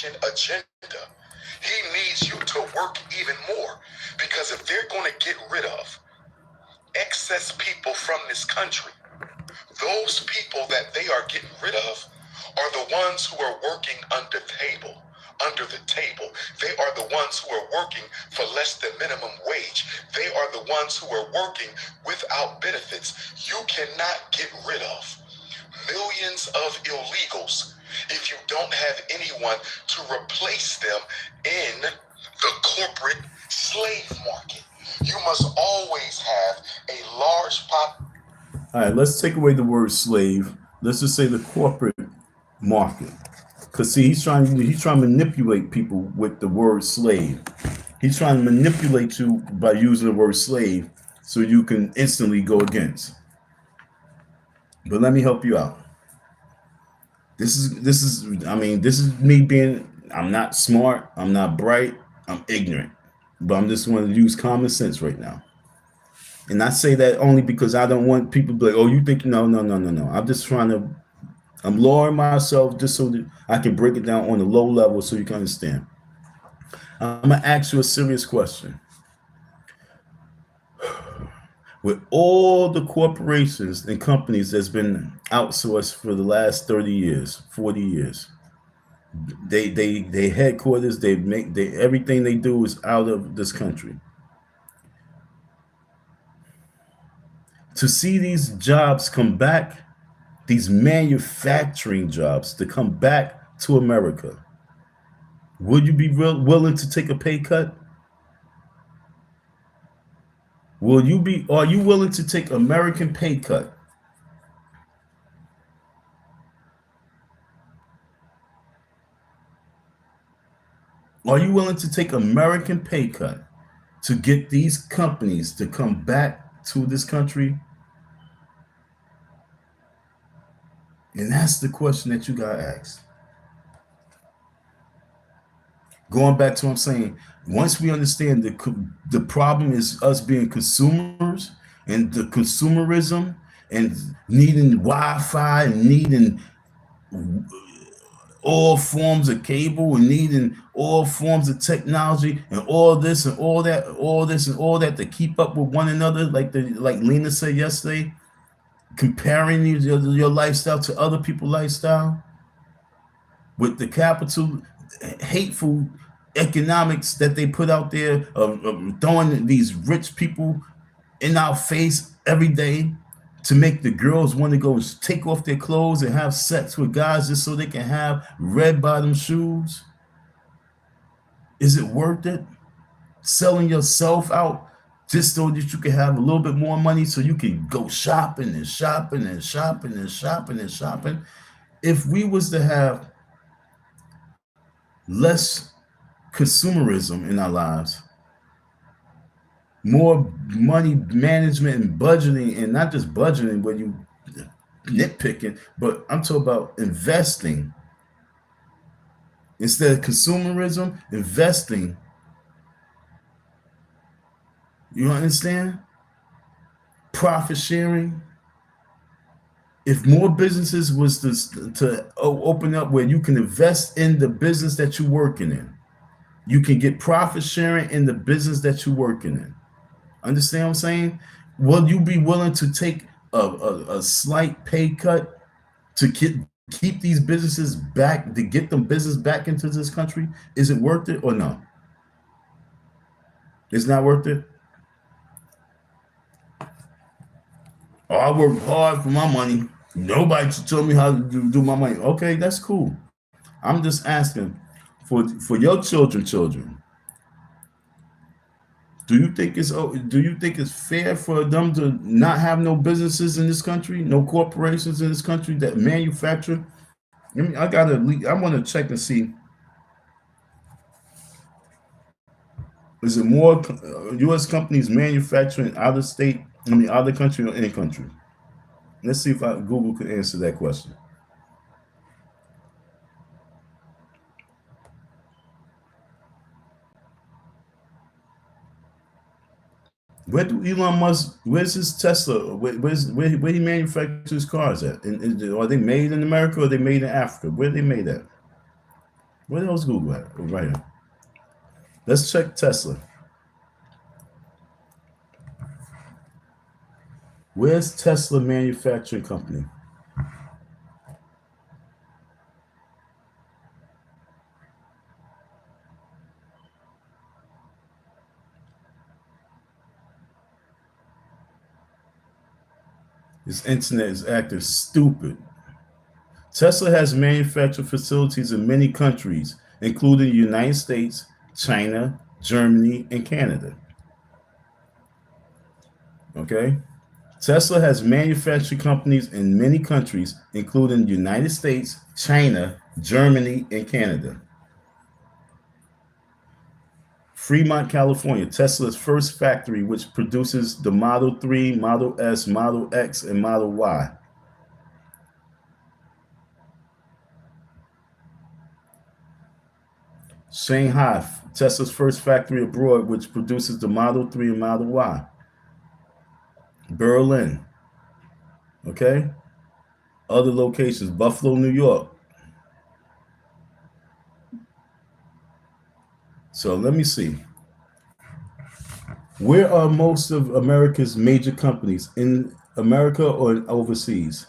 deportation agenda. He needs you to work even more, because if they're going to get rid of excess people from this country, those people that they are getting rid of are the ones who are working under the table. They are the ones who are working for less than minimum wage. They are the ones who are working without benefits. You cannot get rid of millions of illegals if you don't have anyone to replace them in the corporate slave market. You must always have a large All right, let's take away the word slave. Let's just say the corporate market. Because see, he's trying to manipulate people with the word slave. He's trying to manipulate you by using the word slave so you can instantly go against. But let me help you out. This is this is me being, I'm not smart, I'm not bright, I'm ignorant. But I'm just going to use common sense right now. And I say that only because I don't want people to be like, oh, you think, no, no, no, no, no. I'm lowering myself just so that I can break it down on a low level so you can understand. I'm going to ask you a serious question. With all the corporations and companies that's been outsourced for the last 30 years, 40 years, they headquarters, everything they do is out of this country. To see these jobs come back, these manufacturing jobs to come back to America, would you be willing to take a pay cut? Are you willing to take American pay cut? Are you willing to take American pay cut to get these companies to come back to this country? And that's the question that you got asked. Going back to what I'm saying, once we understand the problem is us being consumers and the consumerism and needing Wi-Fi and needing all forms of cable and needing all forms of technology and all this and all that, all this and all that to keep up with one another, like Lena said yesterday, comparing your lifestyle to other people's lifestyle with the capital hateful economics that they put out there of throwing these rich people in our face every day to make the girls want to go take off their clothes and have sex with guys just so they can have red bottom shoes. Is it worth it? Selling yourself out just so that you can have a little bit more money so you can go shopping and shopping and shopping and shopping and shopping. If we was to have less consumerism in our lives, more money management and budgeting, and not just budgeting where you nitpicking, but I'm talking about investing. Instead of consumerism, investing. You understand? Profit sharing. If more businesses was to open up where you can invest in the business that you're working in, you can get profit sharing in the business that you're working in. Understand what I'm saying? Will you be willing to take a slight pay cut to keep these businesses back, to get them business back into this country? Is it worth it or no? It's not worth it. Oh, I work hard for my money. Nobody told me how to do my money. Okay, that's cool. I'm just asking for your children. Do you think it's fair for them to not have no businesses in this country, no corporations in this country that manufacture? I want to check and see. Is it more U.S. companies manufacturing out of state? Out of country or in country? Let's see if Google can answer that question. Where do Elon Musk? Where's his Tesla? Where he manufactures his cars at? Are they made in America or are they made in Africa? Where are they made at? Where else Google at? Oh, right here. Let's check Tesla. Where's Tesla Manufacturing Company? This internet is acting stupid. Tesla has manufacturing facilities in many countries, including the United States, China, Germany, and Canada. Okay? Tesla has manufacturing companies in many countries, including the United States, China, Germany, and Canada. Fremont, California, Tesla's first factory, which produces the Model 3, Model S, Model X, and Model Y. Shanghai, Tesla's first factory abroad, which produces the Model 3 and Model Y. Berlin, okay? Other locations, Buffalo, New York. So let me see. Where are most of America's major companies? In America or overseas?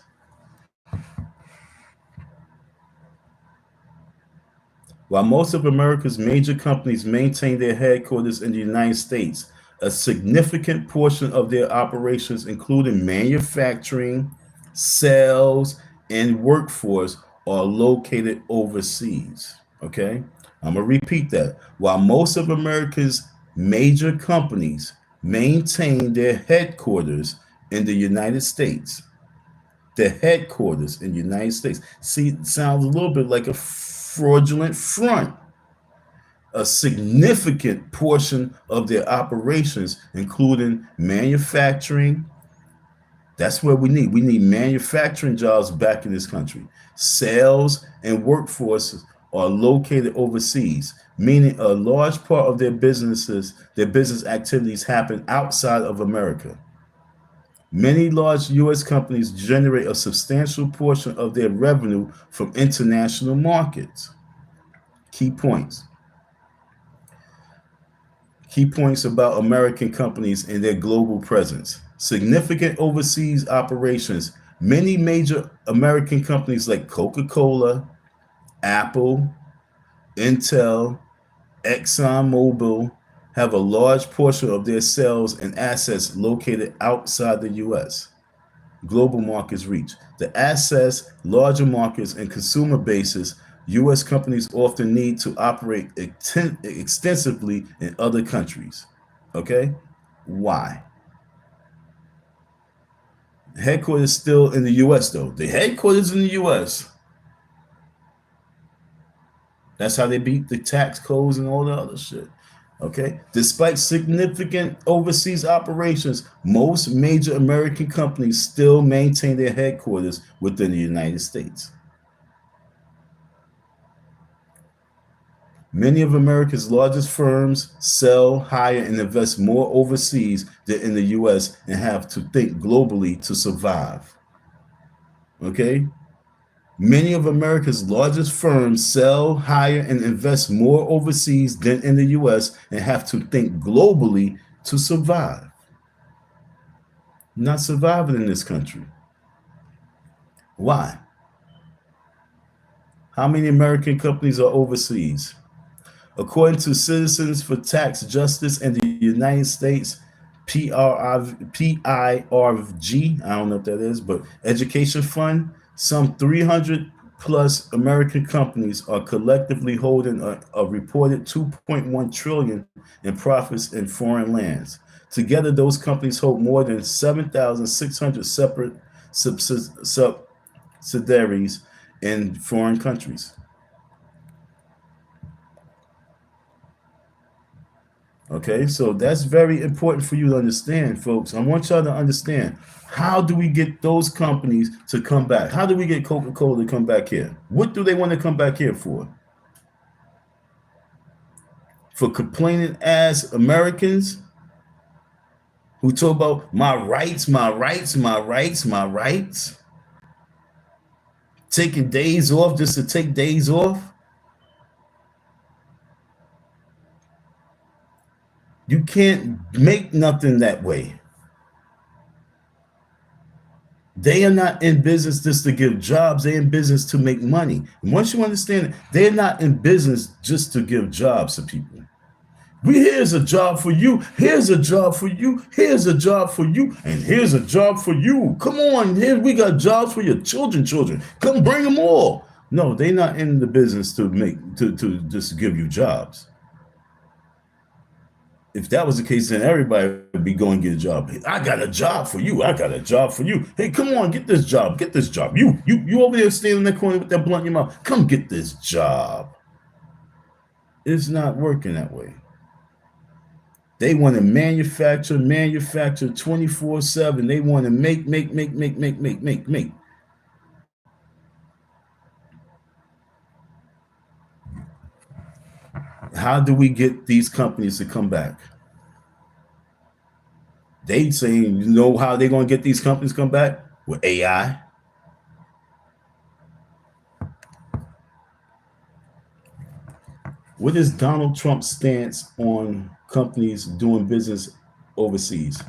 While most of America's major companies maintain their headquarters in the United States, a significant portion of their operations, including manufacturing, sales, and workforce, are located overseas. Okay? I'm going to repeat that. While most of America's major companies maintain their headquarters in the United States, the headquarters in the United States. See, it sounds a little bit like a fraudulent front. A significant portion of their operations, including manufacturing, that's where we need. We need manufacturing jobs back in this country. Sales and workforces are located overseas, meaning a large part of their businesses, their business activities happen outside of America. Many large U.S. companies generate a substantial portion of their revenue from international markets. Key points. Key points about American companies and their global presence. Significant overseas operations. Many major American companies like Coca-Cola, Apple, Intel, ExxonMobil have a large portion of their sales and assets located outside the U.S. Global markets reach. To access larger markets and consumer bases, U.S. companies often need to operate extensively in other countries. Okay? Why? Headquarters still in the U.S. though. The headquarters in the U.S. That's how they beat the tax codes and all the other shit. Okay. Despite significant overseas operations, most major American companies still maintain their headquarters within the United States. Many of America's largest firms sell, hire, and invest more overseas than in the US and have to think globally to survive. Okay? Many of America's largest firms sell, hire, and invest more overseas than in the US and have to think globally to survive. Not surviving in this country. Why? How many American companies are overseas? According to Citizens for Tax Justice in the United States, PIRG, I don't know what that is, but Education Fund, some 300 plus American companies are collectively holding a reported 2.1 trillion in profits in foreign lands. Together, those companies hold more than 7,600 separate subsidiaries in foreign countries. Okay, so that's very important for you to understand, folks. I want y'all to understand, how do we get those companies to come back? How do we get Coca-Cola to come back here? What do they want to come back here for? For complaining ass Americans who talk about my rights, my rights, my rights, my rights? Taking days off just to take days off? You can't make nothing that way. They are not in business just to give jobs. They're in business to make money. And once you understand it, they're not in business just to give jobs to people. Here's a job for you. Here's a job for you. Here's a job for you. And here's a job for you. Come on, here we got jobs for your children. Come bring them all. No, they're not in the business to just give you jobs. If that was the case, then everybody would be going to get a job. Hey, I got a job for you. I got a job for you. Hey, come on, get this job. Get this job. You over there standing in that corner with that blunt in your mouth. Come get this job. It's not working that way. They want to manufacture 24/7. They want to make. How do we get these companies to come back? They saying, you know how they're going to get these companies to come back? With AI. What is Donald Trump's stance on companies doing business overseas?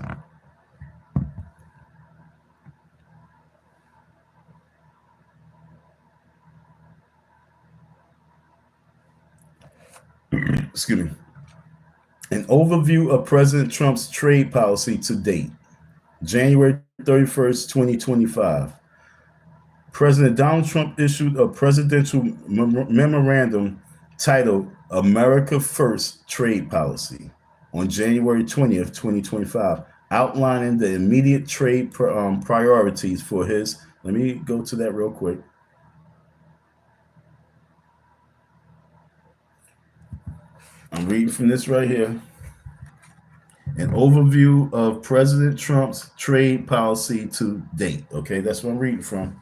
Excuse me. An overview of President Trump's trade policy to date. January 31st, 2025. President Donald Trump issued a presidential memorandum titled America First Trade Policy on January 20th, 2025, outlining the immediate trade priorities for his. Let me go to that real quick. I'm reading from this right here. An overview of President Trump's trade policy to date. Okay, that's what I'm reading from.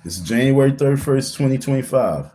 This is January 31st, 2025.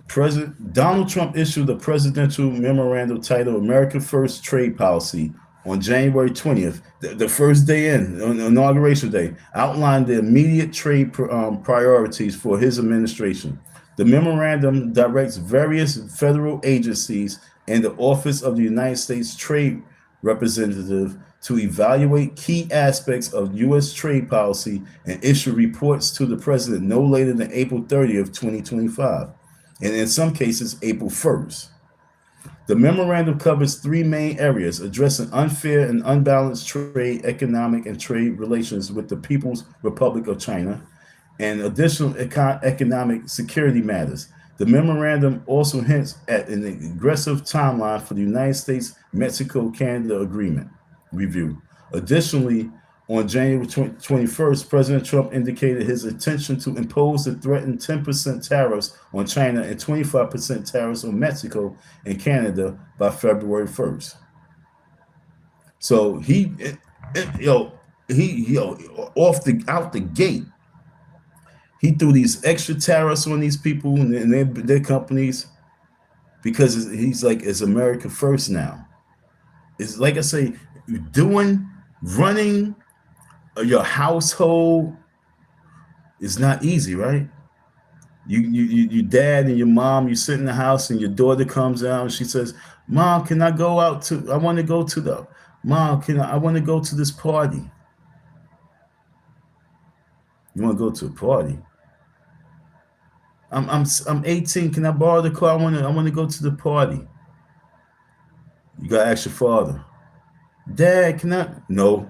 President Donald Trump issued a presidential memorandum titled America First Trade Policy on January 20th, the first day on Inauguration Day, outlined the immediate trade priorities for his administration. The memorandum directs various federal agencies and the Office of the United States Trade Representative to evaluate key aspects of U.S. trade policy and issue reports to the president no later than April 30th, 2025, and in some cases, April 1st. The memorandum covers three main areas, addressing unfair and unbalanced trade, economic, and trade relations with the People's Republic of China, and additional economic security matters. The memorandum also hints at an aggressive timeline for the United States-Mexico-Canada agreement review. Additionally, on January 21st, President Trump indicated his intention to impose the threatened 10% tariffs on China and 25% tariffs on Mexico and Canada by February 1st. So he out the gate, he threw these extra tariffs on these people and their companies because he's like, it's America first now. It's like I say, running your household is not easy, right? You dad and your mom, you sit in the house and your daughter comes out and she says, Mom, can I go out to, I want to go to the, Mom, I want to go to this party. You want to go to a party? I'm 18. Can I borrow the car? I want to go to the party. You gotta ask your father. Dad, can I? No.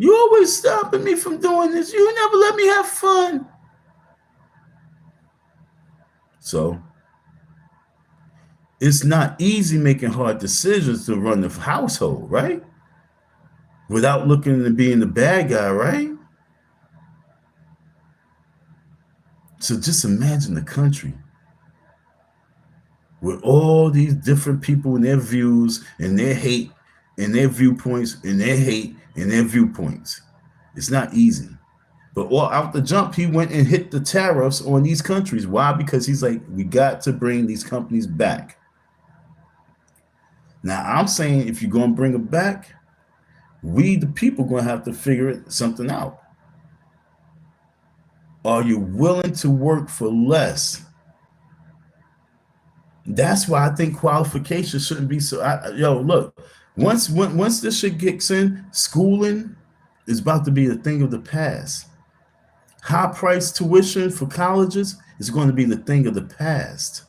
You always stopping me from doing this. You never let me have fun. So it's not easy making hard decisions to run the household, right? Without looking and being the bad guy, right? So just imagine the country with all these different people and their views and their hate and their viewpoints and their hate and their viewpoints. It's not easy. But all out the jump, he went and hit the tariffs on these countries. Why? Because he's like, we got to bring these companies back. Now, I'm saying if you're going to bring them back, we, the people, going to have to figure something out. Are you willing to work for less? That's why I think qualification shouldn't be so. Look, once this shit kicks in, schooling is about to be a thing of the past. High price tuition for colleges is going to be the thing of the past.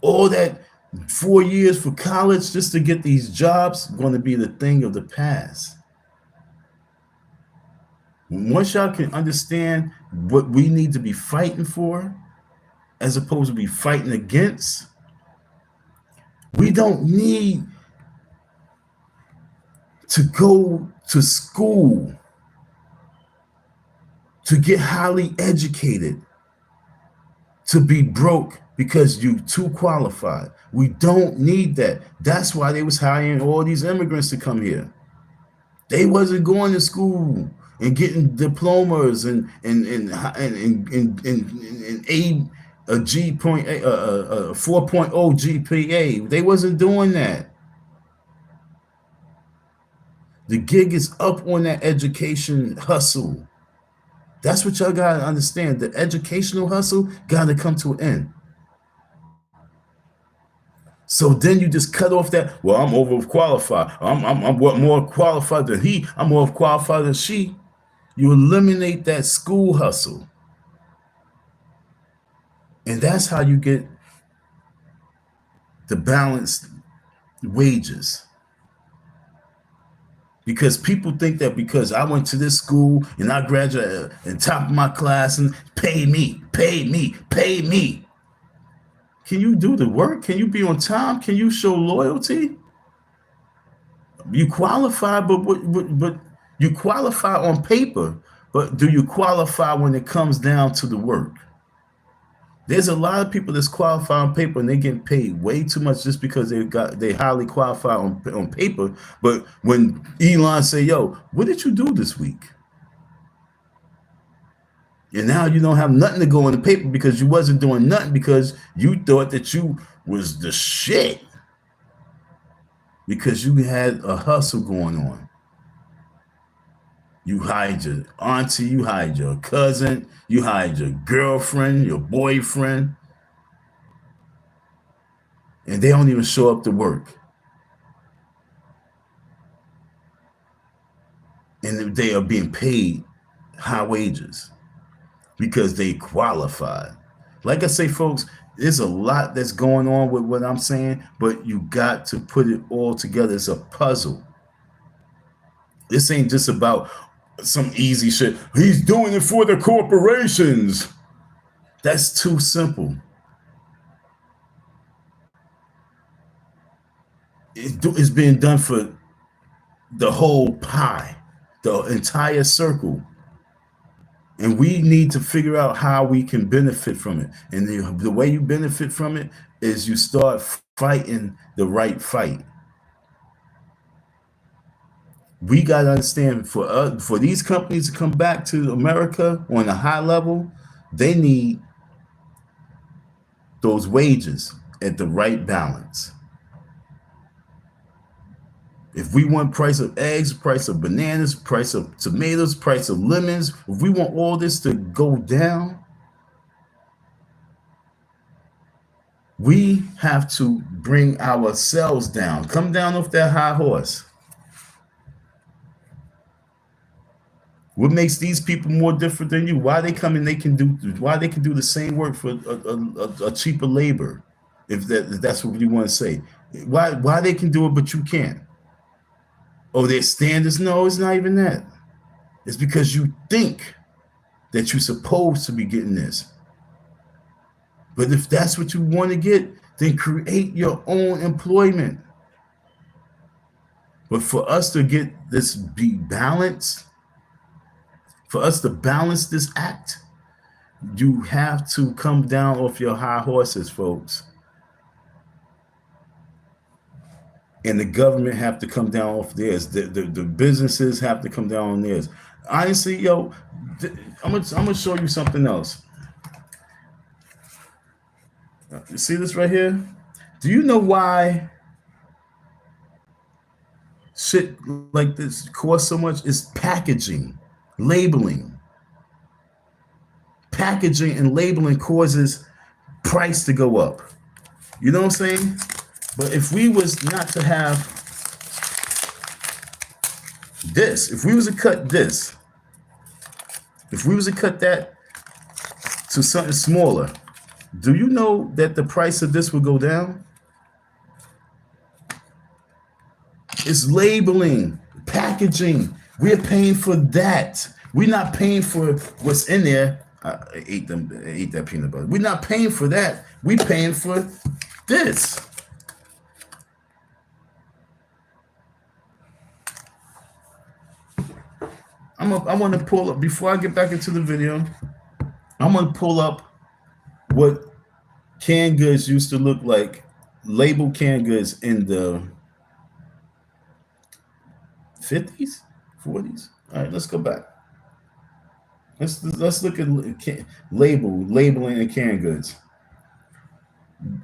All that 4 years for college just to get these jobs going to be the thing of the past. Once y'all can understand what we need to be fighting for, as opposed to be fighting against, we don't need to go to school to get highly educated, to be broke because you too qualified. We don't need that. That's why they was hiring all these immigrants to come here. They wasn't going to school and getting diplomas and a G point a 4.0 GPA. They wasn't doing that. The gig is up on that education hustle. That's what y'all gotta understand. The educational hustle gotta come to an end. So then you just cut off that. Well, I'm overqualified. I'm more qualified than he. I'm more qualified than she. You eliminate that school hustle, and that's how you get the balanced wages. Because people think that because I went to this school and I graduated in top of my class and pay me. Can you do the work? Can you be on time? Can you show loyalty? You qualify, but you qualify on paper, but do you qualify when it comes down to the work? There's a lot of people that's qualified on paper and they get paid way too much just because they highly qualified on paper. But when Elon say, "Yo, what did you do this week?" And now you don't have nothing to go in the paper because you wasn't doing nothing because you thought that you was the shit because you had a hustle going on. You hired your auntie, you hired your cousin, you hired your girlfriend, your boyfriend, and they don't even show up to work. And they are being paid high wages because they qualified. Like I say, folks, there's a lot that's going on with what I'm saying, but you got to put it all together. It's a puzzle. This ain't just about some easy shit. He's doing it for the corporations. That's too simple. It's being done for the whole pie, the entire circle. And we need to figure out how we can benefit from it. And the way you benefit from it is you start fighting the right fight. We got to understand for these companies to come back to America on a high level, they need those wages at the right balance. If we want price of eggs, price of bananas, price of tomatoes, price of lemons, if we want all this to go down, we have to bring ourselves down. Come down off that high horse. What makes these people more different than you? Why they come and why they can do the same work for a cheaper labor, if that's what you want to say. Why they can do it but you can't? Oh, their standards? No, it's not even that. It's because you think that you're supposed to be getting this. But if that's what you want to get, then create your own employment. But for us to get this be balanced, for us to balance this act, you have to come down off your high horses, folks. And the government have to come down off theirs. The businesses have to come down on theirs. Honestly, yo, I'm gonna show you something else. You see this right here? Do you know why shit like this costs so much? It's packaging, labeling. packaging and labeling causes price to go up. You know what I'm saying? But if we was not to have this, if we was to cut this, if we was to cut that to something smaller, do you know that the price of this would go down? It's labeling, packaging. We're paying for that. We're not paying for what's in there. I ate that peanut butter. We're not paying for that. We're paying for this. I want to pull up, before I get back into the video, I'm going to pull up what canned goods used to look like, labeled canned goods in the 50s, 40s. All right, let's go back. Let's look at labeling and canned goods.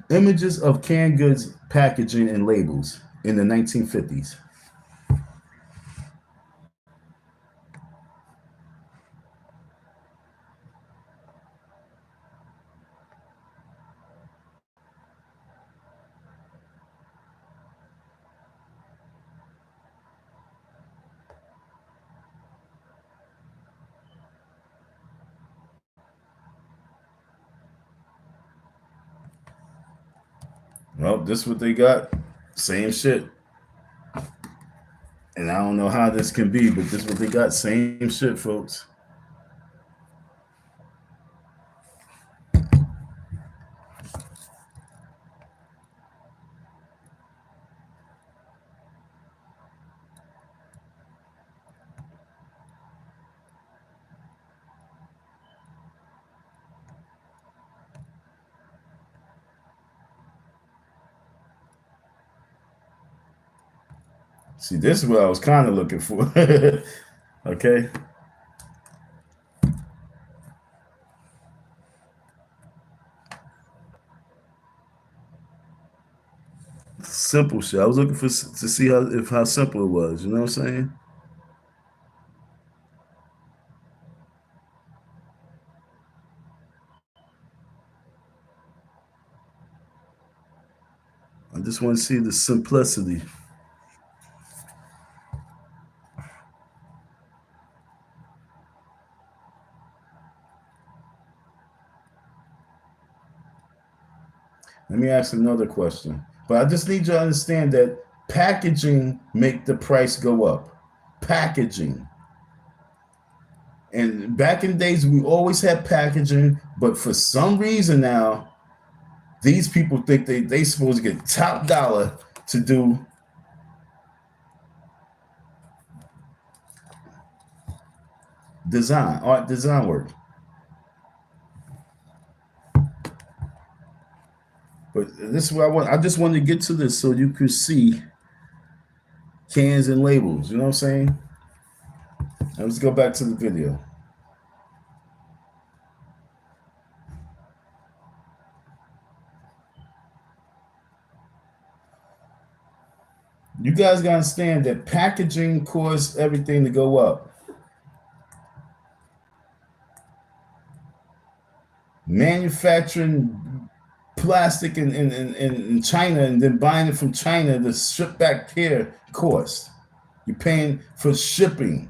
Images of canned goods packaging and labels in the 1950s. Well, this is what they got. Same shit. And I don't know how this can be, but this is what they got. Same shit, folks. See, this is what I was kind of looking for. Okay. Simple shit. I was looking to see how simple it was. You know what I'm saying? I just want to see the simplicity. Let me ask another question. But I just need you to understand that packaging make the price go up. Packaging. And back in the days, we always had packaging, but for some reason now, these people think they supposed to get top dollar to do art design work. But this is what I want. I just wanted to get to this so you could see cans and labels. You know what I'm saying? Now let's go back to the video. You guys gotta understand that packaging caused everything to go up. Manufacturing plastic in China and then buying it from China to ship back here cost. You're paying for shipping.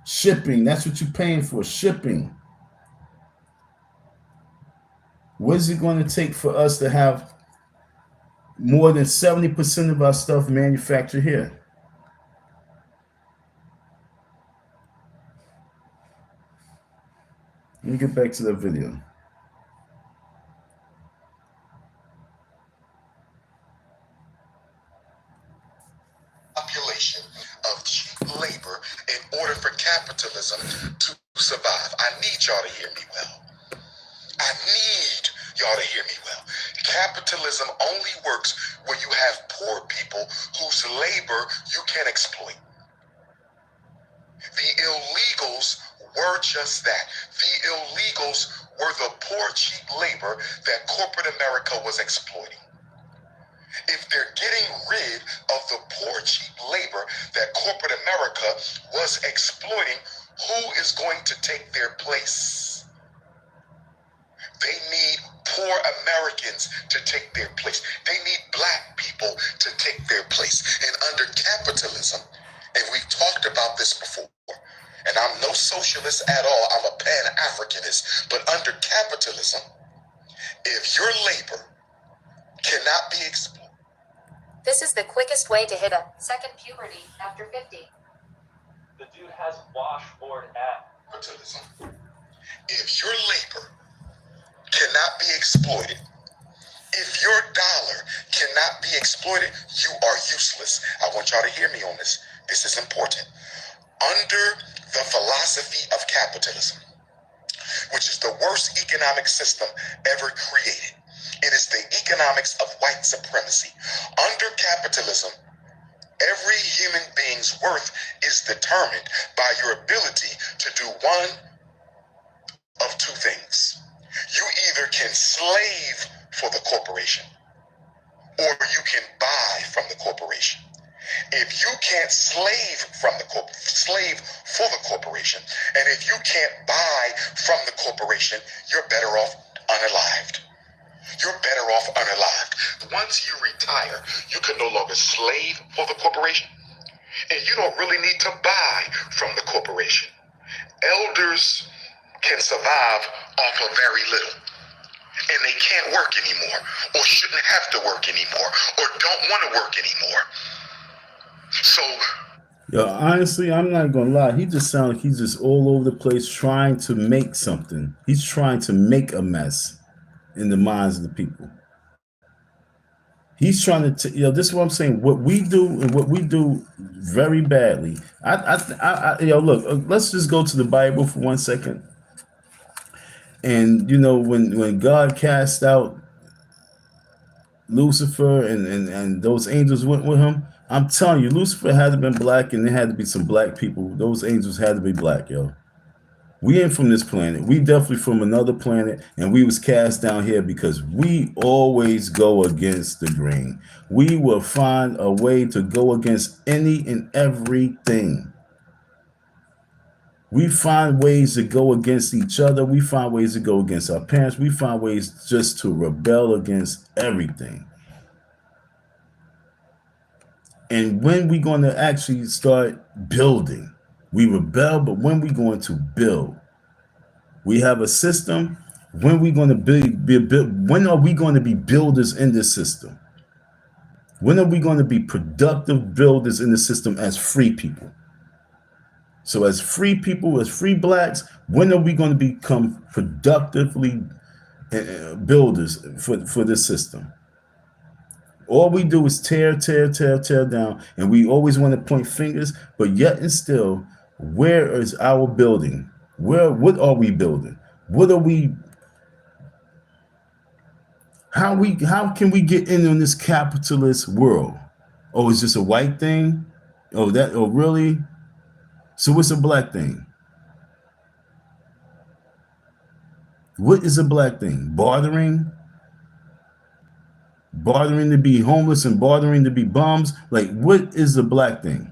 Shipping, that's what you're paying for, shipping. What is it going to take for us to have more than 70% of our stuff manufactured here? Let me get back to the video. Population of cheap labor in order for capitalism to survive. I need y'all to hear me well. I need y'all to hear me well. Capitalism only works when you have poor people whose labor you can exploit. The illegals were just that. The illegals were the poor, cheap labor that corporate America was exploiting. If they're getting rid of the poor, cheap labor that corporate America was exploiting, who is going to take their place? They need poor Americans to take their place. They need black people to take their place. And under capitalism, and we've talked about this before, and I'm no socialist at all, I'm a Pan-Africanist, but under capitalism, if your labor cannot be exploited. This is the quickest way to hit a second puberty after 50. The dude has washboard app. Capitalism. If your labor cannot be exploited, if your dollar cannot be exploited, you are useless. I want y'all to hear me on this. This is important. Under the philosophy of capitalism, which is the worst economic system ever created, it is the economics of white supremacy. Under capitalism, every human being's worth is determined by your ability to do one of two things. You either can slave for the corporation, or you can buy from the corporation. If you can't slave for the corporation, and if you can't buy from the corporation, you're better off unalived. You're better off unalived. Once you retire, you can no longer slave for the corporation, and you don't really need to buy from the corporation. Elders can survive off of very little, and they can't work anymore, or shouldn't have to work anymore, or don't want to work anymore. So, yo, honestly, I'm not gonna lie. He just sounds like he's just all over the place trying to make something. He's trying to make a mess in the minds of the people. He's trying to, this is what I'm saying. What we do and what we do very badly. Look, let's just go to the Bible for 1 second. And when God cast out Lucifer and those angels went with him, I'm telling you, Lucifer had to been black, and there had to be some black people. Those angels had to be black, yo. We ain't from this planet. We definitely from another planet, and we was cast down here because we always go against the grain. We will find a way to go against any and everything. We find ways to go against each other. We find ways to go against our parents. We find ways just to rebel against everything. And when we going to actually start building? We rebel, but when we going to build? We have a system. When we going to when are we going to be builders in this system? When are we going to be productive builders in the system as free people? So as free people, as free blacks, when are we going to become productively builders for this system? All we do is tear down, and we always want to point fingers, but yet and still, where is our building? What are we building? What are we? How can we get in on this capitalist world? Oh, is this a white thing? Oh, really? So what's a black thing? What is a black thing? Bartering? Bartering to be homeless and bartering to be bums? Like, what is the black thing?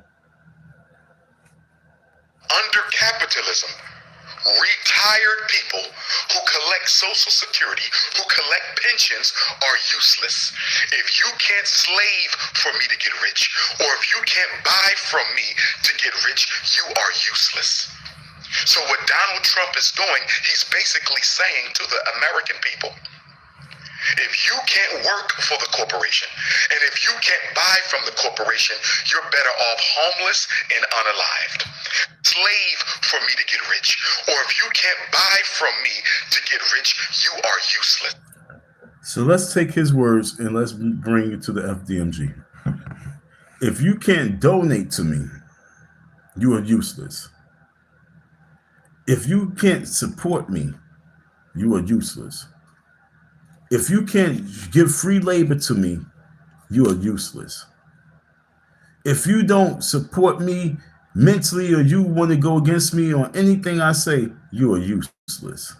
Under capitalism, retired people who collect Social Security, who collect pensions, are useless. If you can't slave for me to get rich, or if you can't buy from me to get rich, you are useless. So what Donald Trump is doing, he's basically saying to the American people, if you can't work for the corporation, and if you can't buy from the corporation, you're better off homeless and unalived. Slave for me to get rich, or if you can't buy from me to get rich, you are useless. So let's take his words and let's bring it to the FDMG. If you can't donate to me, you are useless. If you can't support me, you are useless. If you can't give free labor to me, you are useless. If you don't support me mentally, or you want to go against me on anything I say, you are useless.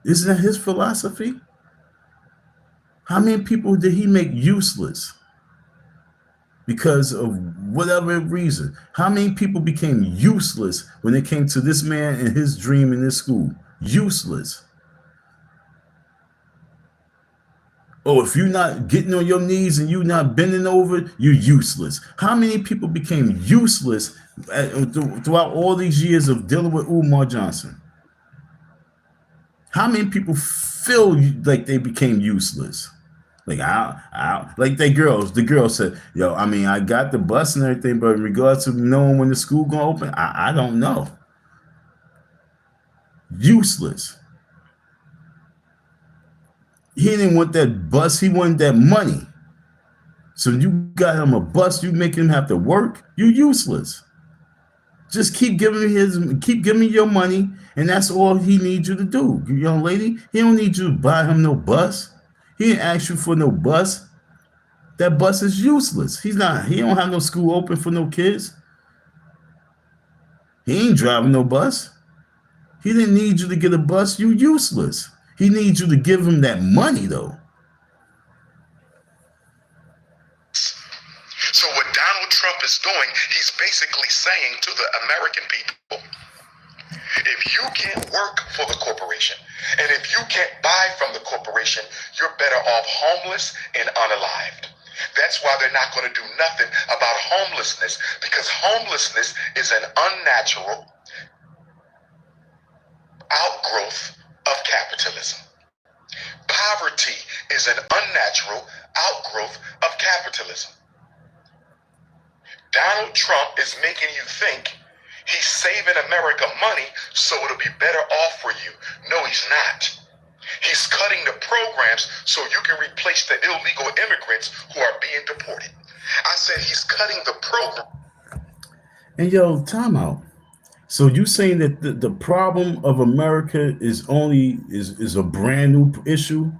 Isn't that his philosophy? How many people did he make useless because of whatever reason? How many people became useless when it came to this man and his dream in this school? Useless. Oh, if you're not getting on your knees and you're not bending over, you're useless. How many people became useless throughout all these years of dealing with Umar Johnson? How many people feel like they became useless? Like like the girl said, yo, I mean, I got the bus and everything, but in regards to knowing when the school gonna open, I don't know. Useless. He didn't want that bus, he wanted that money. So you got him a bus, you make him have to work, you useless. Just keep giving me your money, and that's all he needs you to do. Young lady, he don't need you to buy him no bus. He didn't ask you for no bus. That bus is useless. He don't have no school open for no kids. He ain't driving no bus. He didn't need you to get a bus. You useless. He needs you to give him that money though. So what Donald Trump is doing, he's basically saying to the American people, if you can't work for the corporation, and if you can't buy from the corporation, you're better off homeless and unalived. That's why they're not going to do nothing about homelessness, because homelessness is an unnatural outgrowth of capitalism. Poverty is an unnatural outgrowth of capitalism. Donald Trump is making you think he's saving America money so it'll be better off for you. No, he's not. He's cutting the programs so you can replace the illegal immigrants who are being deported. I said he's cutting the program. And yo, time out. So you saying that the problem of America is a brand new issue?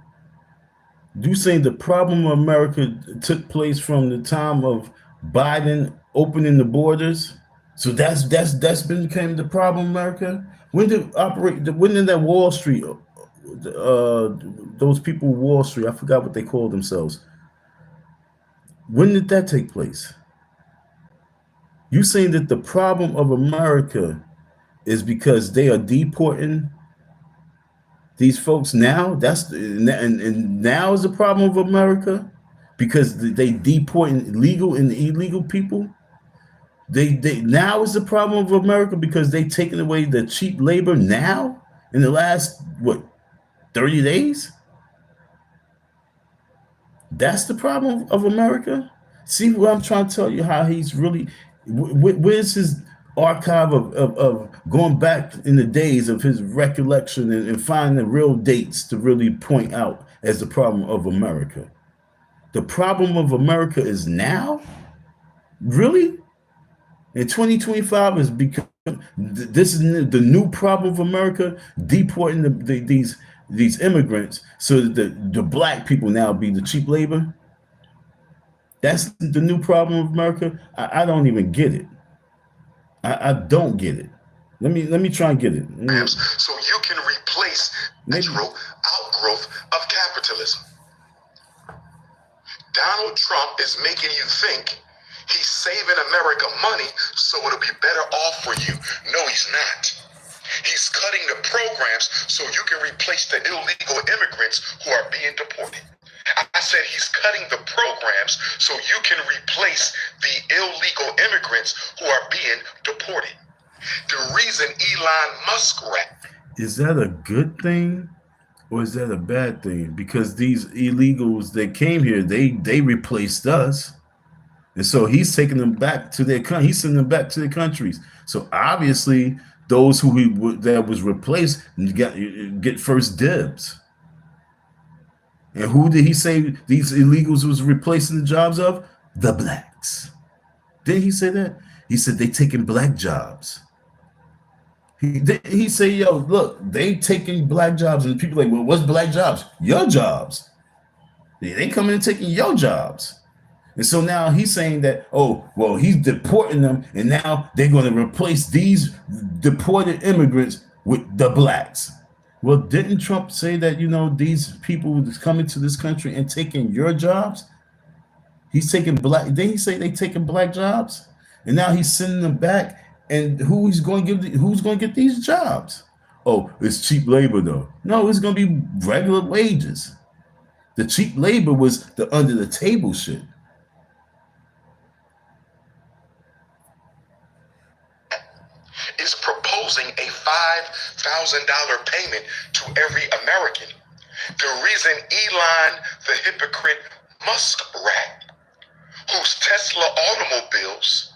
You saying the problem of America took place from the time of Biden opening the borders? So that's became the problem, America. When did that Wall Street, those people Wall Street, I forgot what they called themselves. When did that take place? You saying that the problem of America is because they are deporting these folks now? And now is the problem of America because they deporting legal and illegal people. They now is the problem of America because they taking away the cheap labor now in the last 30 days. That's the problem of America. See what I'm trying to tell you? How he's really where's his archive of going back in the days of his recollection and finding the real dates to really point out as the problem of America. The problem of America is now? Really? In 2025 is become this is the new problem of America, deporting these immigrants so that the black people now be the cheap labor. That's the new problem of America. I don't even get it. I don't get it. Let me try and get it. So you can replace natural outgrowth of capitalism. Donald Trump is making you think he's saving America money so it'll be better off for you. No, he's not. He's cutting the programs so you can replace the illegal immigrants who are being deported. I said he's cutting the programs so you can replace the illegal immigrants who are being deported. The reason Elon Musk is that a good thing or is that a bad thing? Because these illegals that came here, they replaced us. And so he's taking them back to their country. He's sending them back to their countries. So obviously those that was replaced get first dibs. And who did he say these illegals was replacing the jobs of? The blacks. Didn't he say that? He said they taking black jobs. He said, yo, look, they taking black jobs. And people are like, well, what's black jobs? Your jobs. They coming and taking your jobs. And so now he's saying that, oh, well, he's deporting them, and now they're going to replace these deported immigrants with the blacks. Well, didn't Trump say that, these people coming to this country and taking your jobs? He's taking black. Didn't he say they taking black jobs? And now he's sending them back. And who's going to get these jobs? Oh, it's cheap labor though. No, it's going to be regular wages. The cheap labor was the under the table shit. Is proposing a $5,000 payment to every American. The reason Elon, the hypocrite muskrat, whose Tesla automobiles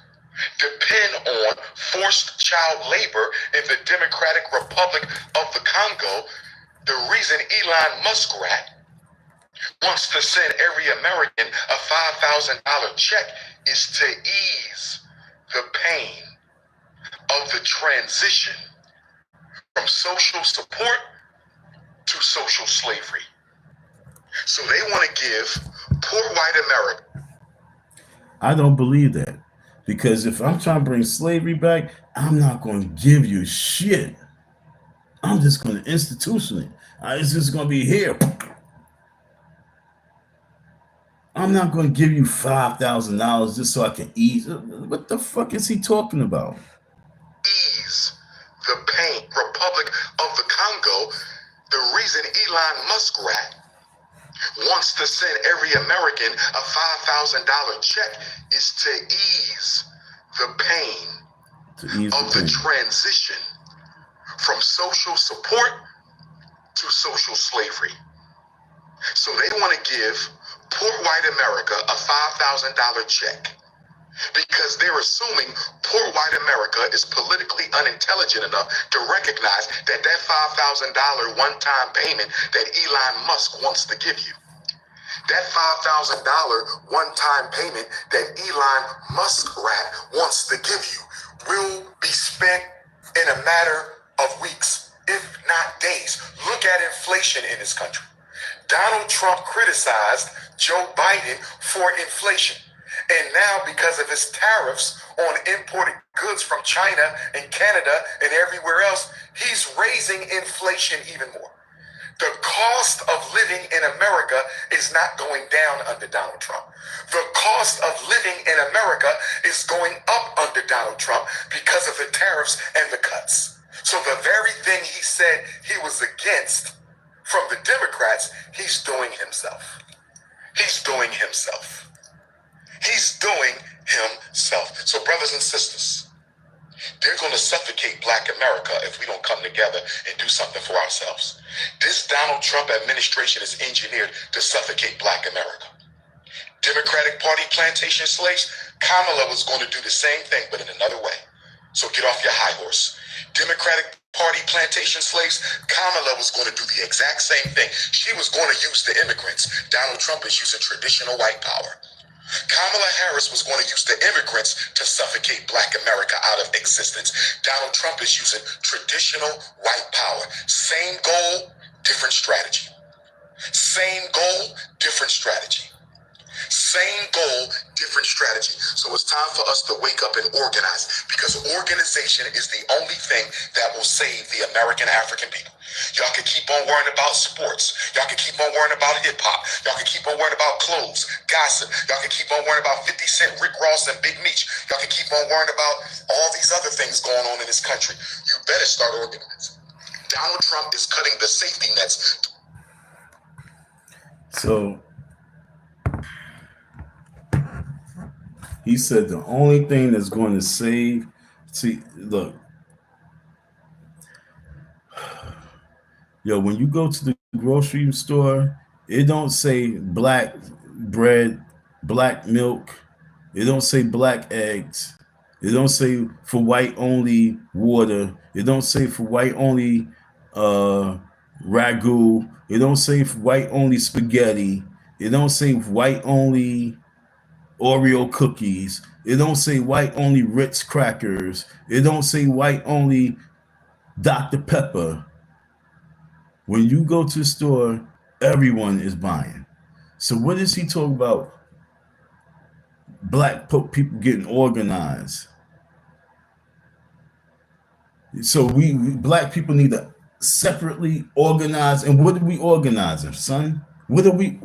depend on forced child labor in the Democratic Republic of the Congo, the reason Elon Muskrat wants to send every American a $5,000 check is to ease the pain of the transition from social support to social slavery. So they want to give poor white America. I don't believe that. Because if I'm trying to bring slavery back, I'm not going to give you shit. I'm just going to institutionally. It's just going to be here. I'm not going to give you $5,000 just so I can ease. What the fuck is he talking about? Ease the pain. Republic of the Congo. The reason Elon Muskrat wants to send every American a $5,000 check is to ease the pain of the transition from social support to social slavery. So they want to give poor white America a $5,000 check because they're assuming poor white America is politically unintelligent enough to recognize that that $5,000 one-time payment that Elon Musk wants to give you, that $5,000 one-time payment that Elon Muskrat wants to give you will be spent in a matter of weeks, if not days. Look at inflation in this country. Donald Trump criticized Joe Biden for inflation. And now, because of his tariffs on imported goods from China and Canada and everywhere else, he's raising inflation even more. The cost of living in America is not going down under Donald Trump. The cost of living in America is going up under Donald Trump because of the tariffs and the cuts. So the very thing he said he was against from the Democrats, he's doing himself. He's doing himself. He's doing himself. So brothers and sisters, they're going to suffocate Black America if we don't come together and do something for ourselves. This Donald Trump administration is engineered to suffocate Black America. Democratic Party plantation slaves, Kamala was going to do the same thing, but in another way. So get off your high horse. Democratic Party plantation slaves, Kamala was going to do the exact same thing. She was going to use the immigrants. Donald Trump is using traditional white power. Kamala Harris was going to use the immigrants to suffocate Black America out of existence. Donald Trump is using traditional white power. Same goal, different strategy. Same goal, different strategy. Same goal, different strategy. So it's time for us to wake up and organize, because organization is the only thing that will save the American African people. Y'all can keep on worrying about sports. Y'all can keep on worrying about hip hop. Y'all can keep on worrying about clothes, gossip. Y'all can keep on worrying about 50 Cent, Rick Ross, and Big Meech. Y'all can keep on worrying about all these other things going on in this country. You better start organizing. Donald Trump is cutting the safety nets. So he said the only thing that's going to save, see, look, yo, when you go to the grocery store, it don't say black bread, black milk. It don't say black eggs. It don't say for white only water. It don't say for white only ragu. It don't say for white only spaghetti. It don't say white only Oreo cookies. It don't say white only Ritz crackers. It don't say white only Dr. Pepper. When you go to the store, everyone is buying. So what is he talking about? Black people getting organized. So we black people need to separately organize. And what are we organizing, son? What are we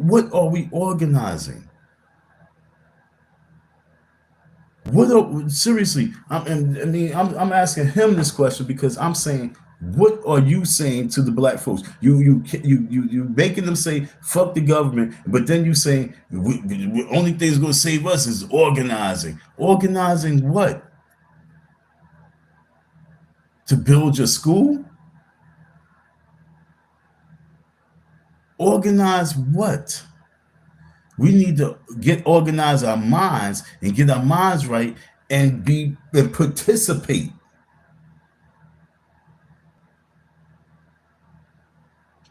organizing? Seriously, I'm asking him this question because I'm saying, What are you saying to the black folks? You making them say fuck the government, but then you saying the only thing that's going to save us is organizing. Organizing what? To build your school? Organize what? We need to organize our minds and get our minds right and participate.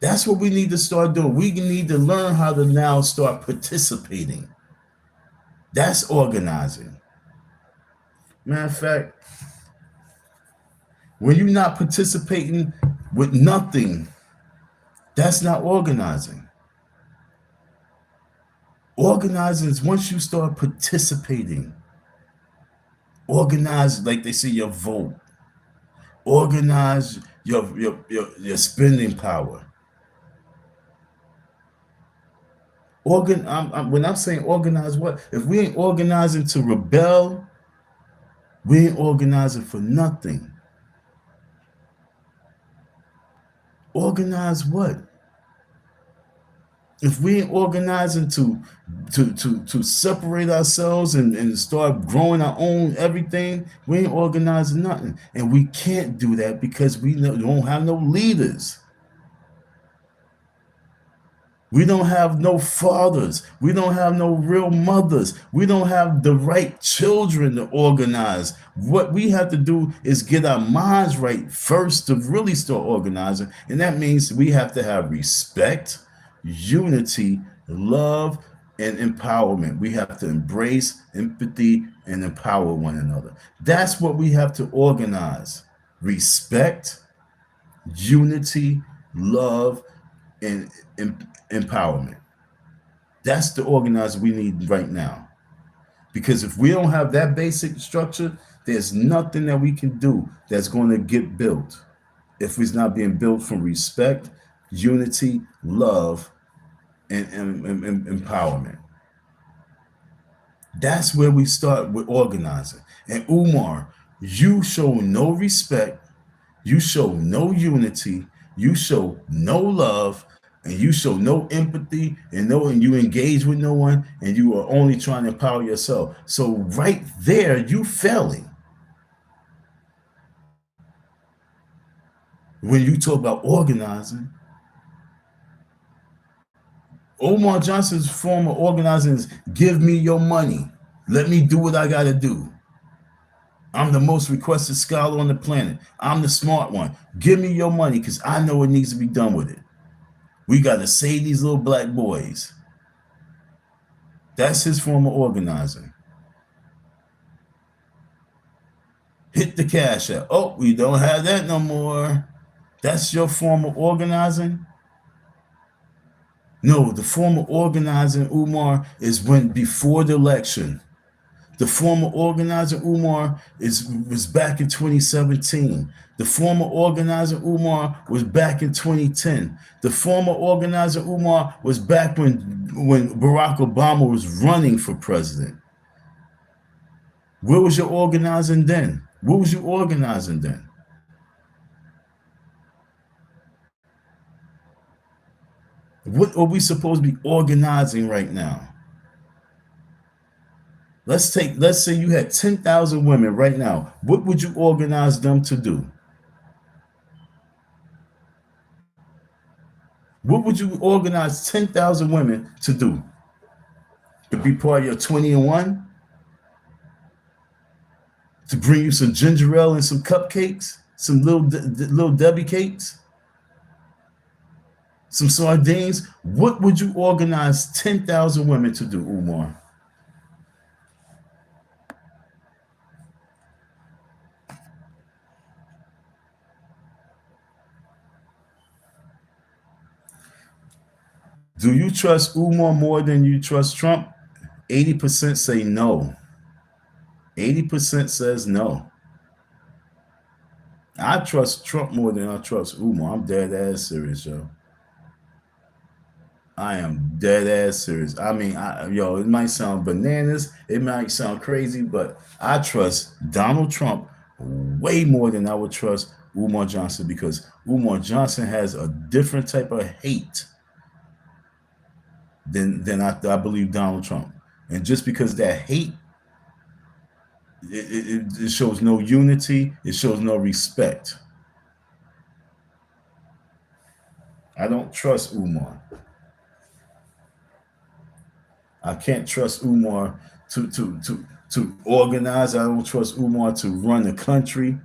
That's what we need to start doing. We need to learn how to now start participating. That's organizing. Matter of fact, when you're not participating with nothing, that's not organizing. Organizing is once you start participating. Organize, like they say, your vote. Organize your spending power. When I'm saying organize what? If we ain't organizing to rebel, we ain't organizing for nothing. Organize what? If we ain't organizing to separate ourselves and start growing our own everything, we ain't organizing nothing. And we can't do that because we don't have no leaders. We don't have no fathers. We don't have no real mothers. We don't have the right children to organize. What we have to do is get our minds right first to really start organizing. And that means we have to have respect, unity, love, and empowerment. We have to embrace empathy and empower one another. That's what we have to organize. Respect, unity, love, and empowerment. That's the organizer we need right now. Because if we don't have that basic structure, there's nothing that we can do that's going to get built if it's not being built from respect, unity, love, and empowerment. That's where we start with organizing. And Umar, you show no respect, you show no unity, you show no love, and you show no empathy, and you engage with no one, and you are only trying to empower yourself. So right there, you failing. When you talk about organizing, Omar Johnson's form of organizing is give me your money. Let me do what I got to do. I'm the most requested scholar on the planet. I'm the smart one. Give me your money because I know what needs to be done with it. We got to save these little black boys. That's his form of organizing. Hit the Cashapp. Oh, we don't have that no more. That's your form of organizing? No, the form of organizing, Umar, is when before the election. The former organizer Umar was back in 2017. The former organizer Umar was back in 2010. The former organizer Umar was back when Barack Obama was running for president. Where was your organizing then? What was you organizing then? What are we supposed to be organizing right now? Let's say you had 10,000 women right now. What would you organize them to do? What would you organize 10,000 women to do? To be part of your 20 and 1? To bring you some ginger ale and some cupcakes? Some little Debbie cakes? Some sardines? What would you organize 10,000 women to do, Umar? Do you trust Umar more than you trust Trump? 80% say no. 80% says no. I trust Trump more than I trust Umar. I'm dead ass serious, yo. I am dead ass serious. I mean, it might sound bananas, it might sound crazy, but I trust Donald Trump way more than I would trust Umar Johnson, because Umar Johnson has a different type of hate than I believe Donald Trump. And just because that hate, it shows no unity, it shows no respect. I don't trust Umar. I can't trust Umar to organize. I don't trust Umar to run the country.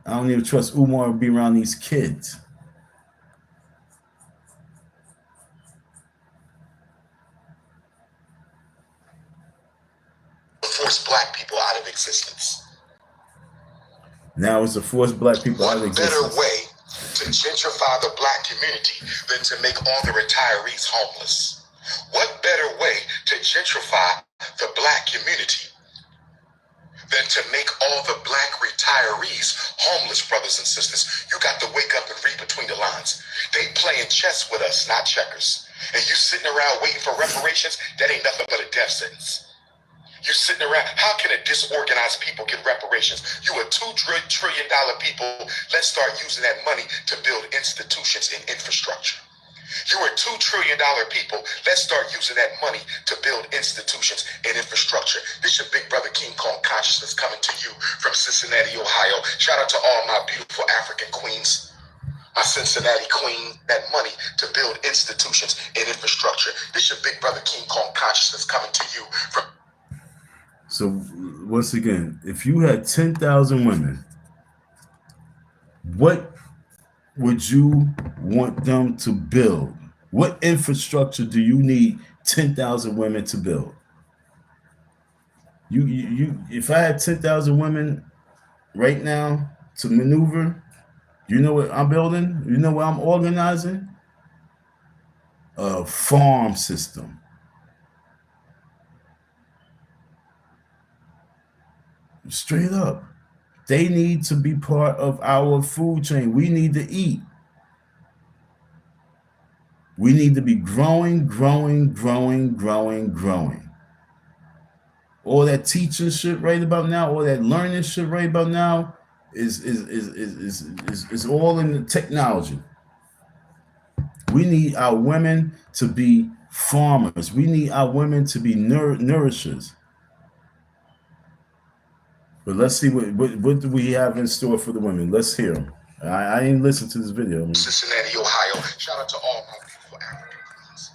I don't even trust Umar to be around these kids. Force black people out of existence. Now it's to force black people out of existence. What better way to gentrify the black community than to make all the retirees homeless? What better way to gentrify the black community than to make all the black retirees homeless, brothers and sisters? You got to wake up and read between the lines. They playing chess with us, not checkers. And you sitting around waiting for reparations, that ain't nothing but a death sentence. You're sitting around, how can a disorganized people get reparations? You are $2 trillion people. Let's start using that money to build institutions and infrastructure. You are $2 trillion people. Let's start using that money to build institutions and infrastructure. This your big brother King Kong consciousness coming to you from Cincinnati, Ohio. Shout out to all my beautiful African queens. My Cincinnati queen, that money to build institutions and infrastructure. This your big brother King Kong consciousness coming to you from. So once again, if you had 10,000 women, what would you want them to build? What infrastructure do you need 10,000 women to build? If I had 10,000 women right now to maneuver, you know what I'm building? You know what I'm organizing? A farm system. Straight up. They need to be part of our food chain. We need to eat. We need to be growing. All that teaching shit right about now, all that learning shit right about now is all in the technology. We need our women to be farmers. We need our women to be nourishers. But let's see what do we have in store for the women. Let's hear them. I ain't listened to this video. Cincinnati, Ohio. Shout out to all my beautiful African queens.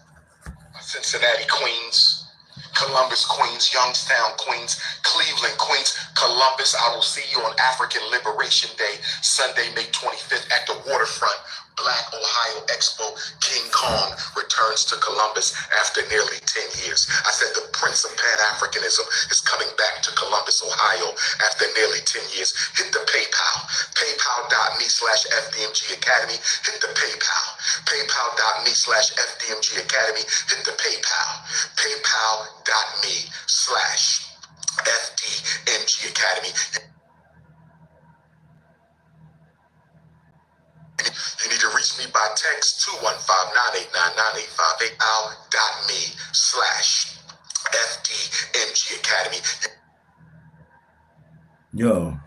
My Cincinnati queens, Columbus queens, Youngstown queens, Cleveland queens, Columbus. I will see you on African Liberation Day, Sunday, May 25th at the waterfront. Black Ohio Expo. King Kong returns to Columbus after nearly 10 years. I said the Prince of Pan-Africanism is coming back to Columbus, Ohio after nearly 10 years. Hit the PayPal, paypal.me/FDMG Academy. Hit the PayPal, paypal.me/FDMG Academy. Hit the PayPal, paypal.me/FDMG Academy. You need to reach me by text 215-989-9858, paypal.me/FDMG Academy. Yo,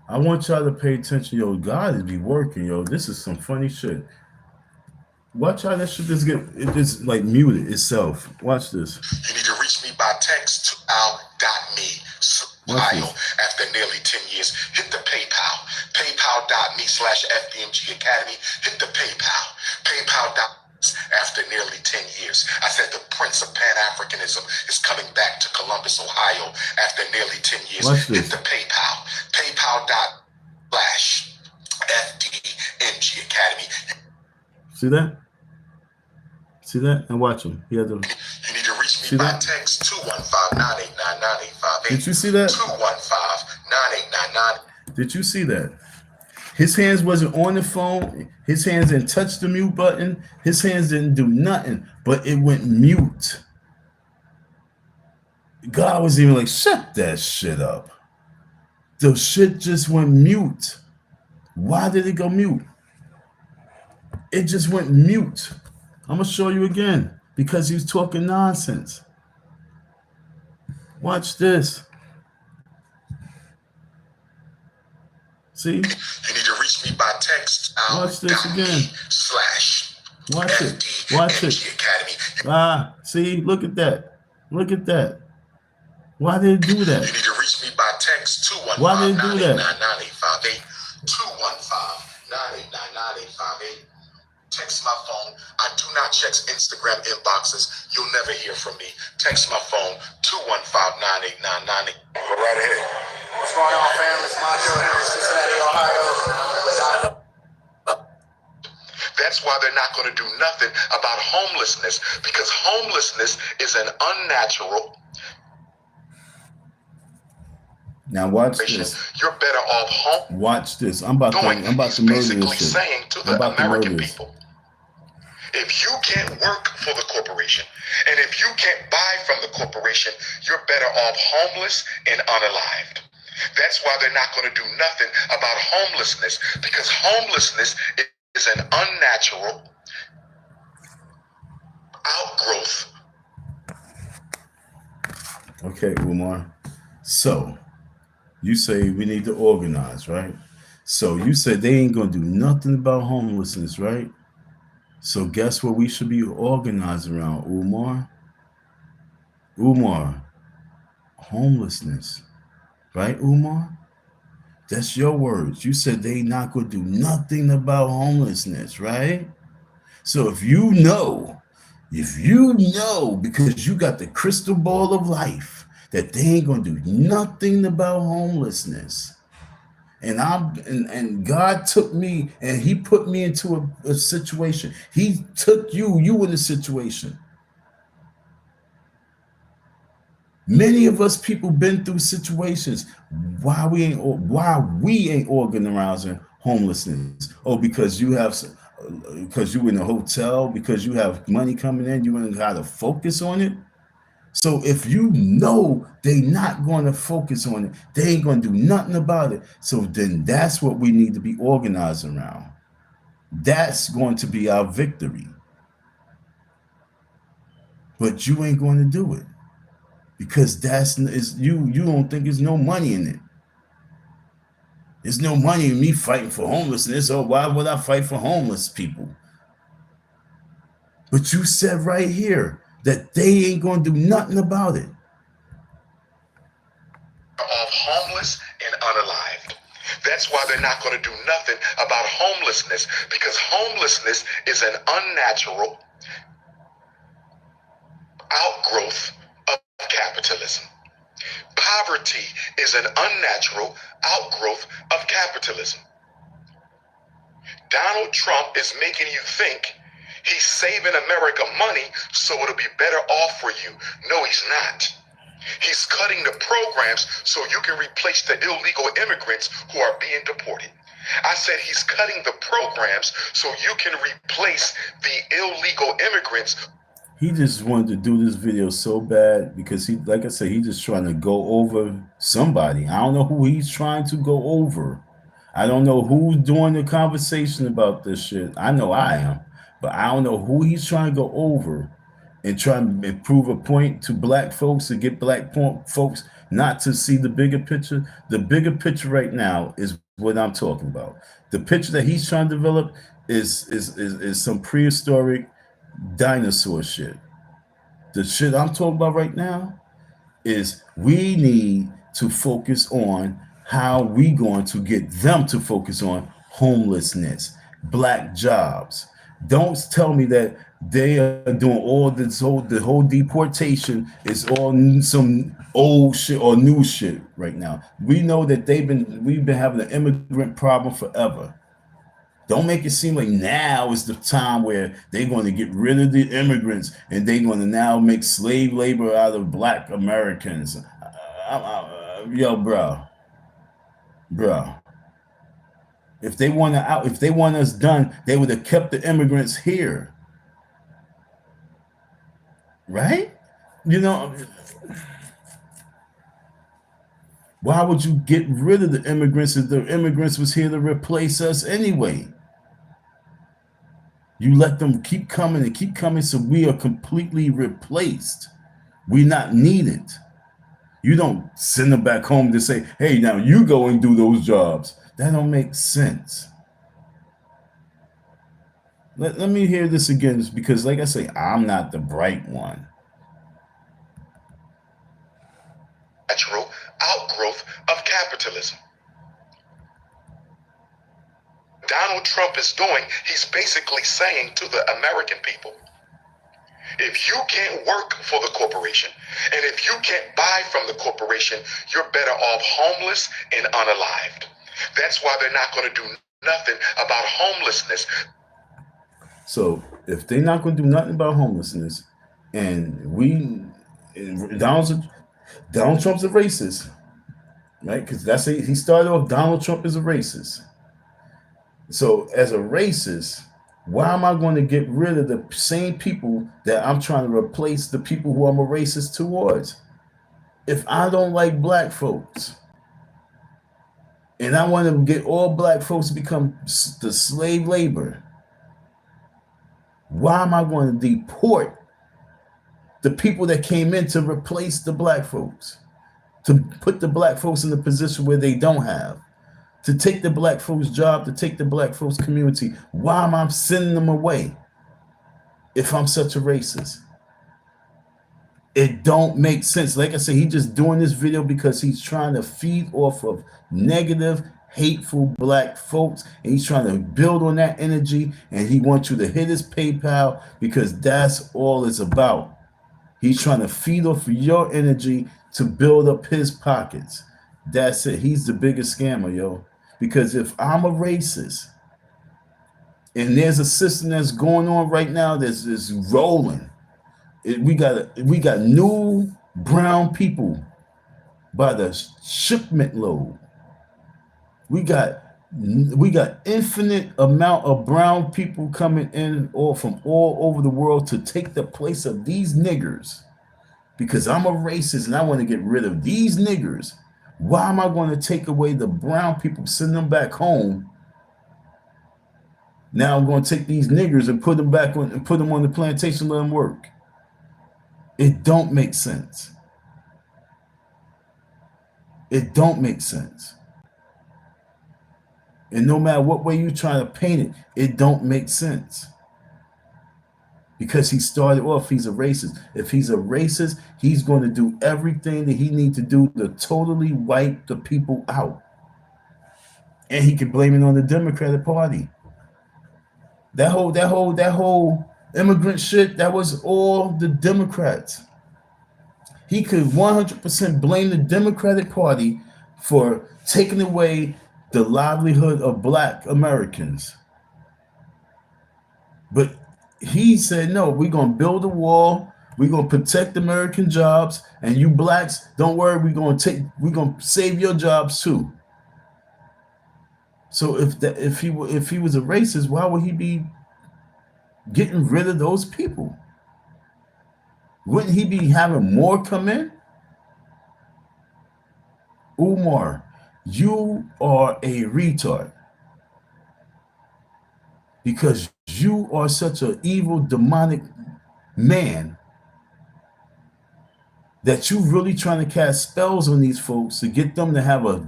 I want y'all to pay attention. Yo, God is be working. Yo, this is some funny shit. Watch how that shit just like muted itself. Watch this. You need to reach me by text to Ohio after nearly 10 years. Hit the PayPal, paypal.me/FDMG Academy. Hit the PayPal, after nearly 10 years. I said the Prince of Pan-Africanism is coming back to Columbus, Ohio after nearly 10 years. Hit the PayPal, paypal.me/FDMG Academy. See that? See that? And watch him. He had to. You need to reach me by text 215-989-9858. Did you see that? 215-9899. Did you see that? His hands wasn't on the phone. His hands didn't touch the mute button. His hands didn't do nothing, but it went mute. God was even like, shut that shit up. The shit just went mute. Why did it go mute? It just went mute. I'm going to show you again because he's talking nonsense. Watch this. See? You need to reach me by text. Watch this again. Watch it. Watch it. /FDMGBoogieman. See? Look at that. Look at that. Why did it do that? You need to reach me by text 215-989-9858. 215-989-9858. Text my phone. I do not check Instagram inboxes. You'll never hear from me. Text my phone 215-989-9858. Go right ahead. What's going on, fam? It's Macho here in Cincinnati, Ohio. That's why they're not going to do nothing about homelessness, because homelessness is an unnatural. Now watch this. You're better off home. Watch this. I'm about to murder this shit. Saying to the American people, if you can't work for the corporation, and if you can't buy from the corporation, you're better off homeless and unalived. That's why they're not going to do nothing about homelessness, because homelessness is an unnatural outgrowth. Okay, Umar. So you say we need to organize, right? So you said they ain't gonna do nothing about homelessness, right? So guess what we should be organized around, Umar? Umar, homelessness, right, Umar? That's your words. You said they not gonna do nothing about homelessness, right? So if you know, because you got the crystal ball of life, that they ain't gonna do nothing about homelessness. And God took me and he put me into a situation. He took you in a situation. Many of us people been through situations. Why we ain't organizing homelessness? Oh, because you in a hotel, because you have money coming in, you ain't got to focus on it. So if you know they not going to focus on it, they ain't going to do nothing about it. So then that's what we need to be organized around. That's going to be our victory. But you ain't going to do it because you don't think there's no money in it. There's no money in me fighting for homelessness. Oh, why would I fight for homeless people? But you said right here that they ain't going to do nothing about it. Of homeless and unalived. That's why they're not going to do nothing about homelessness, because homelessness is an unnatural outgrowth of capitalism. Poverty is an unnatural outgrowth of capitalism. Donald Trump is making you think he's saving America money so it'll be better off for you. No, he's not. He's cutting the programs so you can replace the illegal immigrants who are being deported. I said he's cutting the programs so you can replace the illegal immigrants. He just wanted to do this video so bad because he, like I said, he's just trying to go over somebody. I don't know who he's trying to go over. I don't know who's doing the conversation about this shit. I know I am, but I don't know who he's trying to go over and trying to prove a point to black folks, to get black folks not to see the bigger picture. The bigger picture right now is what I'm talking about. The picture that he's trying to develop is some prehistoric dinosaur shit. The shit I'm talking about right now is we need to focus on how we going to get them to focus on homelessness, black jobs. Don't tell me that they are doing all this the whole deportation is all some old shit or new shit right now. We know that we've been having an immigrant problem forever. Don't make it seem like now is the time where they're going to get rid of the immigrants and they're going to now make slave labor out of black Americans. Yo, bro. If they want us done, they would have kept the immigrants here. Right? You know, why would you get rid of the immigrants if the immigrants was here to replace us anyway? You let them keep coming so we are completely replaced. We're not needed. You don't send them back home to say, hey, now you go and do those jobs. That don't make sense. Let me hear this again, because like I say, I'm not the bright one. Natural outgrowth of capitalism. Donald Trump is doing, he's basically saying to the American people, if you can't work for the corporation, and if you can't buy from the corporation, you're better off homeless and unalived. That's why they're not going to do nothing about homelessness. So if they're not going to do nothing about homelessness, and Donald Trump's a racist, right? Because he started off, Donald Trump is a racist. So as a racist, why am I going to get rid of the same people that I'm trying to replace the people who I'm a racist towards? If I don't like black folks, and I want to get all black folks to become the slave labor, why am I going to deport the people that came in to replace the black folks, to put the black folks in a position where they don't have, to take the black folks' job, to take the black folks' community? Why am I sending them away if I'm such a racist? It don't make sense. Like I said, he's just doing this video because he's trying to feed off of negative, hateful black folks, and he's trying to build on that energy, and he wants you to hit his PayPal because that's all it's about. He's trying to feed off of your energy to build up his pockets. That's it. He's the biggest scammer, yo. Because if I'm a racist, and there's a system that's going on right now that's rolling, we got new brown people by the shipment load. We got infinite amount of brown people coming in all from all over the world to take the place of these niggers. Because I'm a racist and I want to get rid of these niggers. Why am I going to take away the brown people, send them back home? Now I'm going to take these niggers and put them back on and put them on the plantation, let them work. It don't make sense. It don't make sense. And no matter what way you try to paint it, it don't make sense. Because he started off, he's a racist. If he's a racist, he's going to do everything that he needs to do to totally wipe the people out. And he can blame it on the Democratic Party. That whole immigrant shit, that was all the Democrats. He could 100% blame the Democratic Party for taking away the livelihood of black Americans. But he said, no, we're going to build a wall. We're going to protect American jobs. And you blacks, don't worry, we're going to save your jobs too. So if he was a racist, why would he be getting rid of those people? Wouldn't he be having more come in? Umar, you are a retard. Because you are such an evil, demonic man that you really trying to cast spells on these folks to get them to have a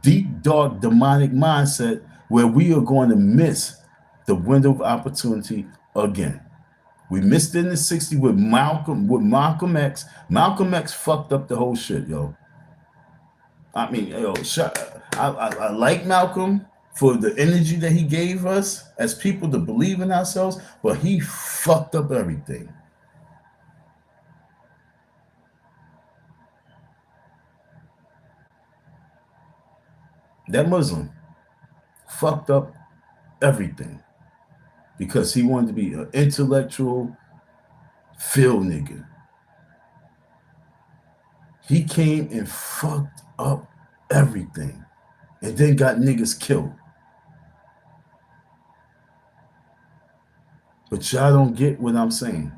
deep, dark, demonic mindset where we are going to miss the window of opportunity again. We missed it in the 60s with Malcolm X. Malcolm X fucked up the whole shit, yo. I mean, yo, I like Malcolm for the energy that he gave us as people to believe in ourselves, but he fucked up everything. That Muslim fucked up everything because he wanted to be an intellectual field nigga. He came and fucked up everything and then got niggas killed. But y'all don't get what I'm saying.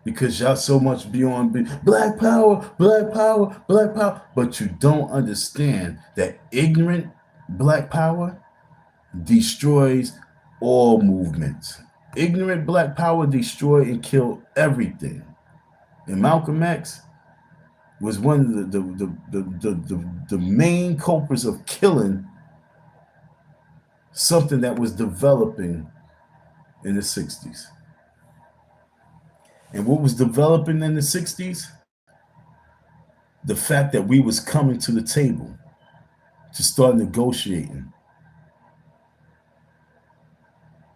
Because y'all so much beyond black power, black power, black power. But you don't understand that ignorant black power destroys all movements. Ignorant black power destroyed and killed everything. And Malcolm X was one of the main culprits of killing something that was developing in the 60s. And what was developing in the 60s? The fact that we was coming to the table to start negotiating.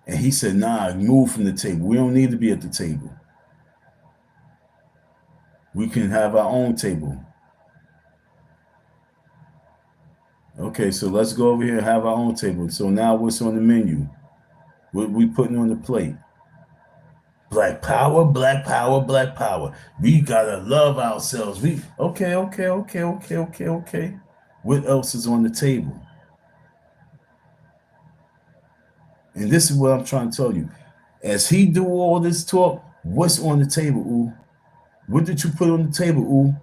And he said, nah, move from the table. We don't need to be at the table. We can have our own table. Okay, so let's go over here and have our own table. So now what's on the menu? What we putting on the plate? Black power, black power, black power. We gotta love ourselves. Okay. What else is on the table? And this is what I'm trying to tell you. As he do all this talk, what's on the table, ooh? What did you put on the table, ooh?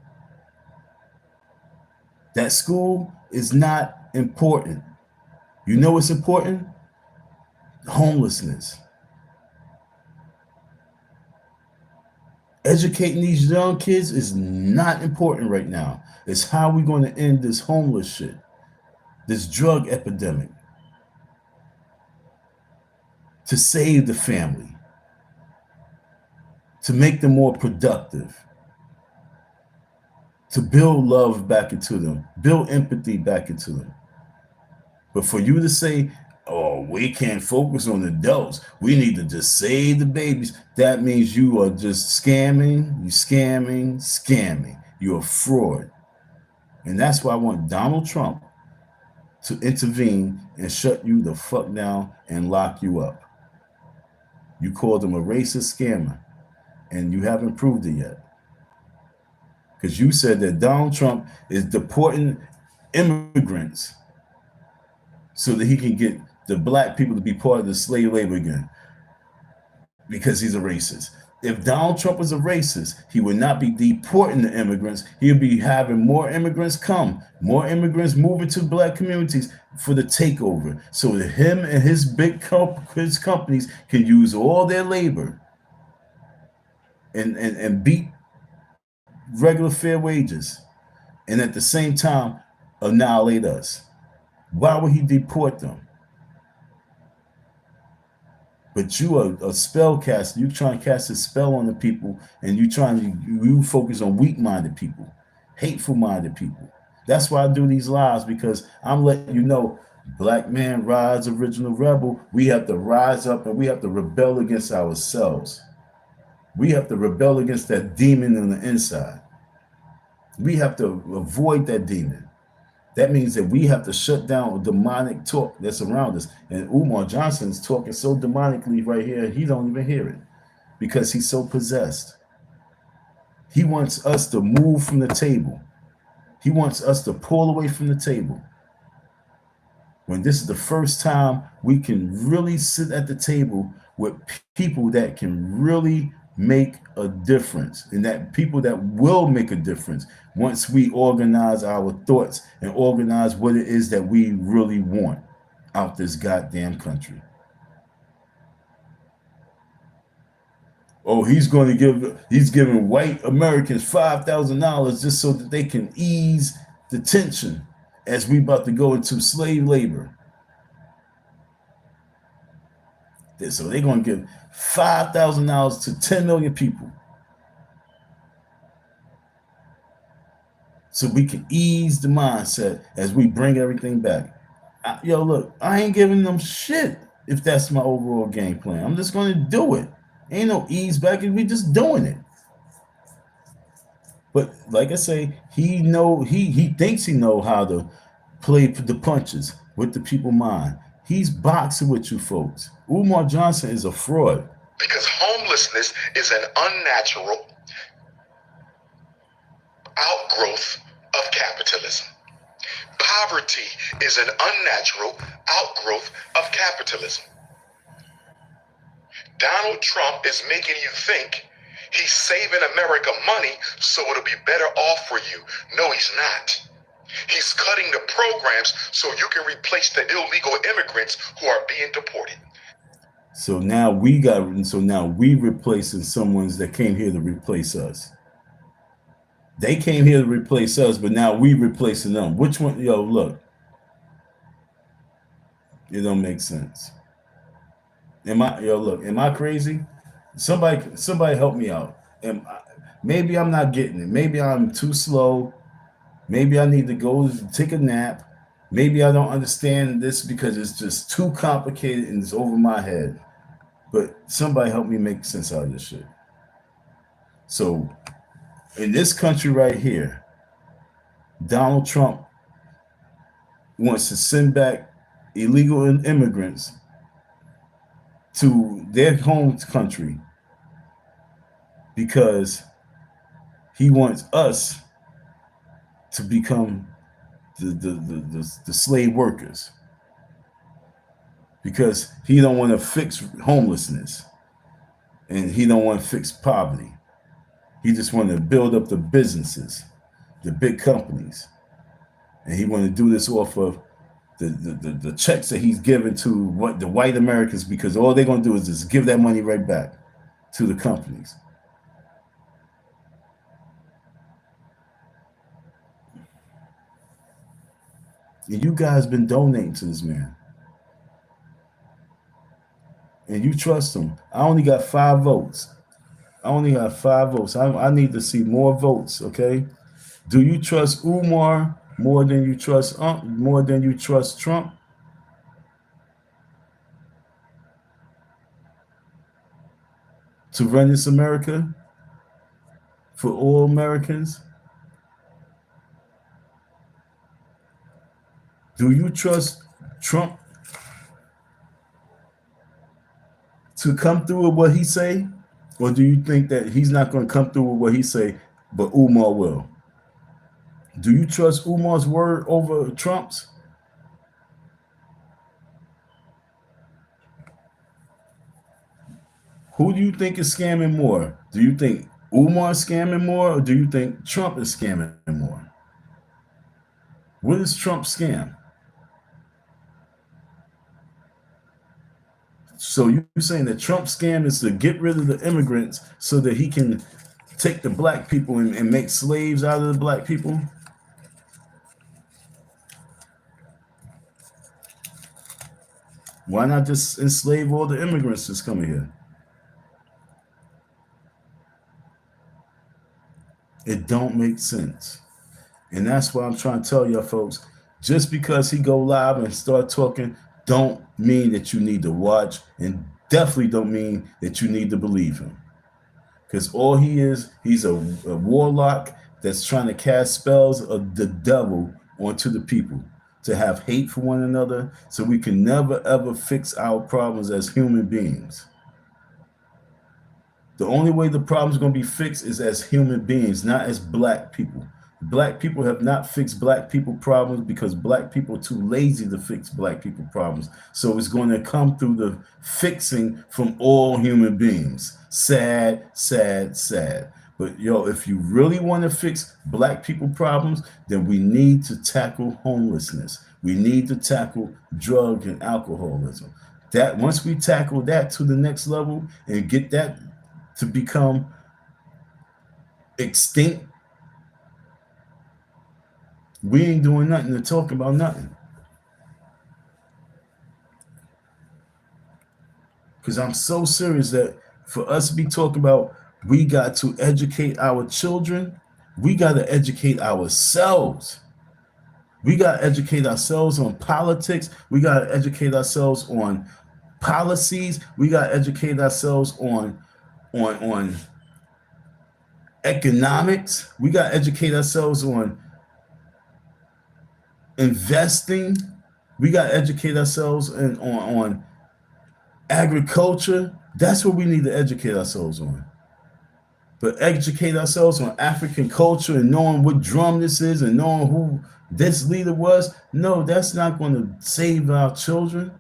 That school is not important. You know what's important? Homelessness. Educating these young kids is not important right now. It's how we're going to end this homeless shit, this drug epidemic, to save the family, to make them more productive, to build love back into them, build empathy back into them. But for you to say, oh, we can't focus on adults, we need to just save the babies, that means you are just scamming, scamming. You're a fraud. And that's why I want Donald Trump to intervene and shut you the fuck down and lock you up. You called him a racist scammer, and you haven't proved it yet. Because you said that Donald Trump is deporting immigrants so that he can get the black people to be part of the slave labor again, because he's a racist. If Donald Trump was a racist, he would not be deporting the immigrants. He would be having more immigrants come, more immigrants move into black communities for the takeover, so that him and his his companies can use all their labor and beat regular fair wages, and at the same time annihilate us. Why would he deport them? But you are a spell caster. You trying to cast a spell on the people, and you focus on weak-minded people, hateful-minded people. That's why I do these lives, because I'm letting you know, Black Man Rise, Original Rebel. We have to rise up and we have to rebel against ourselves. We have to rebel against that demon on the inside. We have to avoid that demon. That means that we have to shut down demonic talk that's around us. And Umar Johnson's talking so demonically right here, he don't even hear it because he's so possessed. He wants us to move from the table. He wants us to pull away from the table. When this is the first time we can really sit at the table with people that can really make a difference, and that people that will make a difference once we organize our thoughts and organize what it is that we really want out this goddamn country. Oh, he's giving white Americans $5,000 just so that they can ease the tension as we about to go into slave labor. So they're going to give $5,000 to 10 million people so we can ease the mindset as we bring everything back. Look, I ain't giving them shit if that's my overall game plan. I'm just going to do it. Ain't no ease back, we just doing it. But like I say, he thinks he know how to play the punches with the people mind. He's boxing with you folks. Umar Johnson is a fraud. Because homelessness is an unnatural outgrowth of capitalism. Poverty is an unnatural outgrowth of capitalism. Donald Trump is making you think he's saving America money so it'll be better off for you. No, he's not. He's cutting the programs so you can replace the illegal immigrants who are being deported. So now we replacing someone's that came here to replace us. They came here to replace us, but now we replacing them. Which one? Look. It don't make sense. Am I crazy? Somebody help me out. Maybe I'm not getting it. Maybe I'm too slow. Maybe I need to go take a nap. Maybe I don't understand this because it's just too complicated and it's over my head. But somebody help me make sense out of this shit. So, in this country right here, Donald Trump wants to send back illegal immigrants to their home country because he wants us to become the slave workers, because he don't want to fix homelessness and he don't want to fix poverty. He just want to build up the businesses, the big companies, and he want to do this off of the checks that he's given to what the white Americans, because all they're going to do is just give that money right back to the companies. And you guys been donating to this man. And you trust him. I only got 5 votes. I need to see more votes, okay? Do you trust Umar more than you trust Trump? To run this America for all Americans? Do you trust Trump to come through with what he say? Or do you think that he's not going to come through with what he say, but Umar will? Do you trust Umar's word over Trump's? Who do you think is scamming more? Do you think Umar is scamming more, or do you think Trump is scamming more? What is Trump's scam? So you're saying that Trump's scam is to get rid of the immigrants so that he can take the black people and make slaves out of the black people? Why not just enslave all the immigrants that's coming here? It don't make sense. And that's why I'm trying to tell y'all folks, just because he go live and start talking, don't mean that you need to watch, and definitely don't mean that you need to believe him. Because all he is, he's a warlock that's trying to cast spells of the devil onto the people, to have hate for one another, so we can never ever fix our problems as human beings. The only way the problem's going to be fixed is as human beings, not as black people. Black people have not fixed black people problems because black people are too lazy to fix black people problems. So it's going to come through the fixing from all human beings. Sad, sad, sad. But yo, if you really want to fix black people problems, then we need to tackle homelessness. We need to tackle drug and alcoholism. That once we tackle that to the next level and get that to become extinct, we ain't doing nothing to talk about nothing. Because I'm so serious that for us to be talking about, we got to educate our children, we got to educate ourselves. We got to educate ourselves on politics. We got to educate ourselves on policies. We got to educate ourselves on economics. We got to educate ourselves on investing. We got to educate ourselves on agriculture. That's what we need to educate ourselves on. But educate ourselves on African culture and knowing what drum this is and knowing who this leader was, no, that's not going to save our children.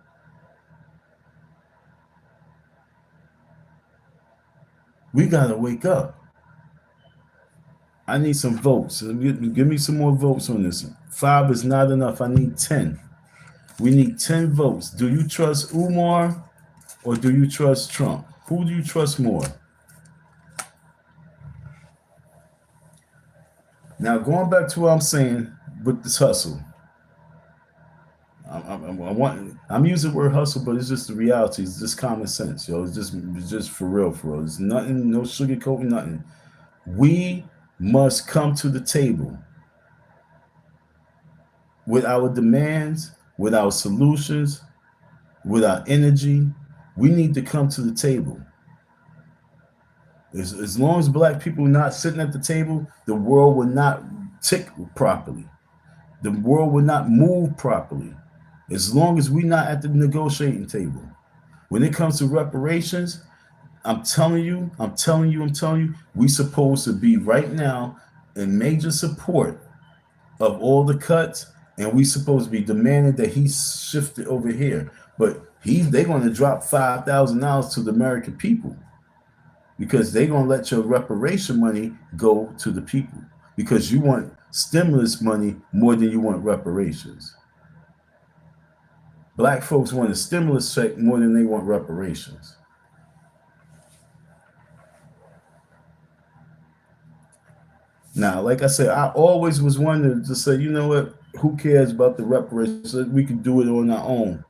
We got to wake up. I need some votes. Give me some more votes on this. 5 is not enough. I need 10. We need 10 votes. Do you trust Umar or do you trust Trump? Who do you trust more? Now, going back to what I'm saying with this hustle, I want I'm using the word hustle, but it's just the reality. It's just common sense, yo. It's just for real, for real. It's nothing, no sugarcoating, nothing. We must come to the table with our demands, with our solutions, with our energy. We need to come to the table. As long as black people are not sitting at the table, the world will not tick properly. The world will not move properly. As long as we're not at the negotiating table. When it comes to reparations, I'm telling you, we supposed to be right now in major support of all the cuts, and we supposed to be demanding that he shift it over here. But they're going to drop $5,000 to the American people because they're going to let your reparation money go to the people because you want stimulus money more than you want reparations. Black folks want a stimulus check more than they want reparations. Now, like I said, I always was one to say, you know what? Who cares about the reparations? We can do it on our own.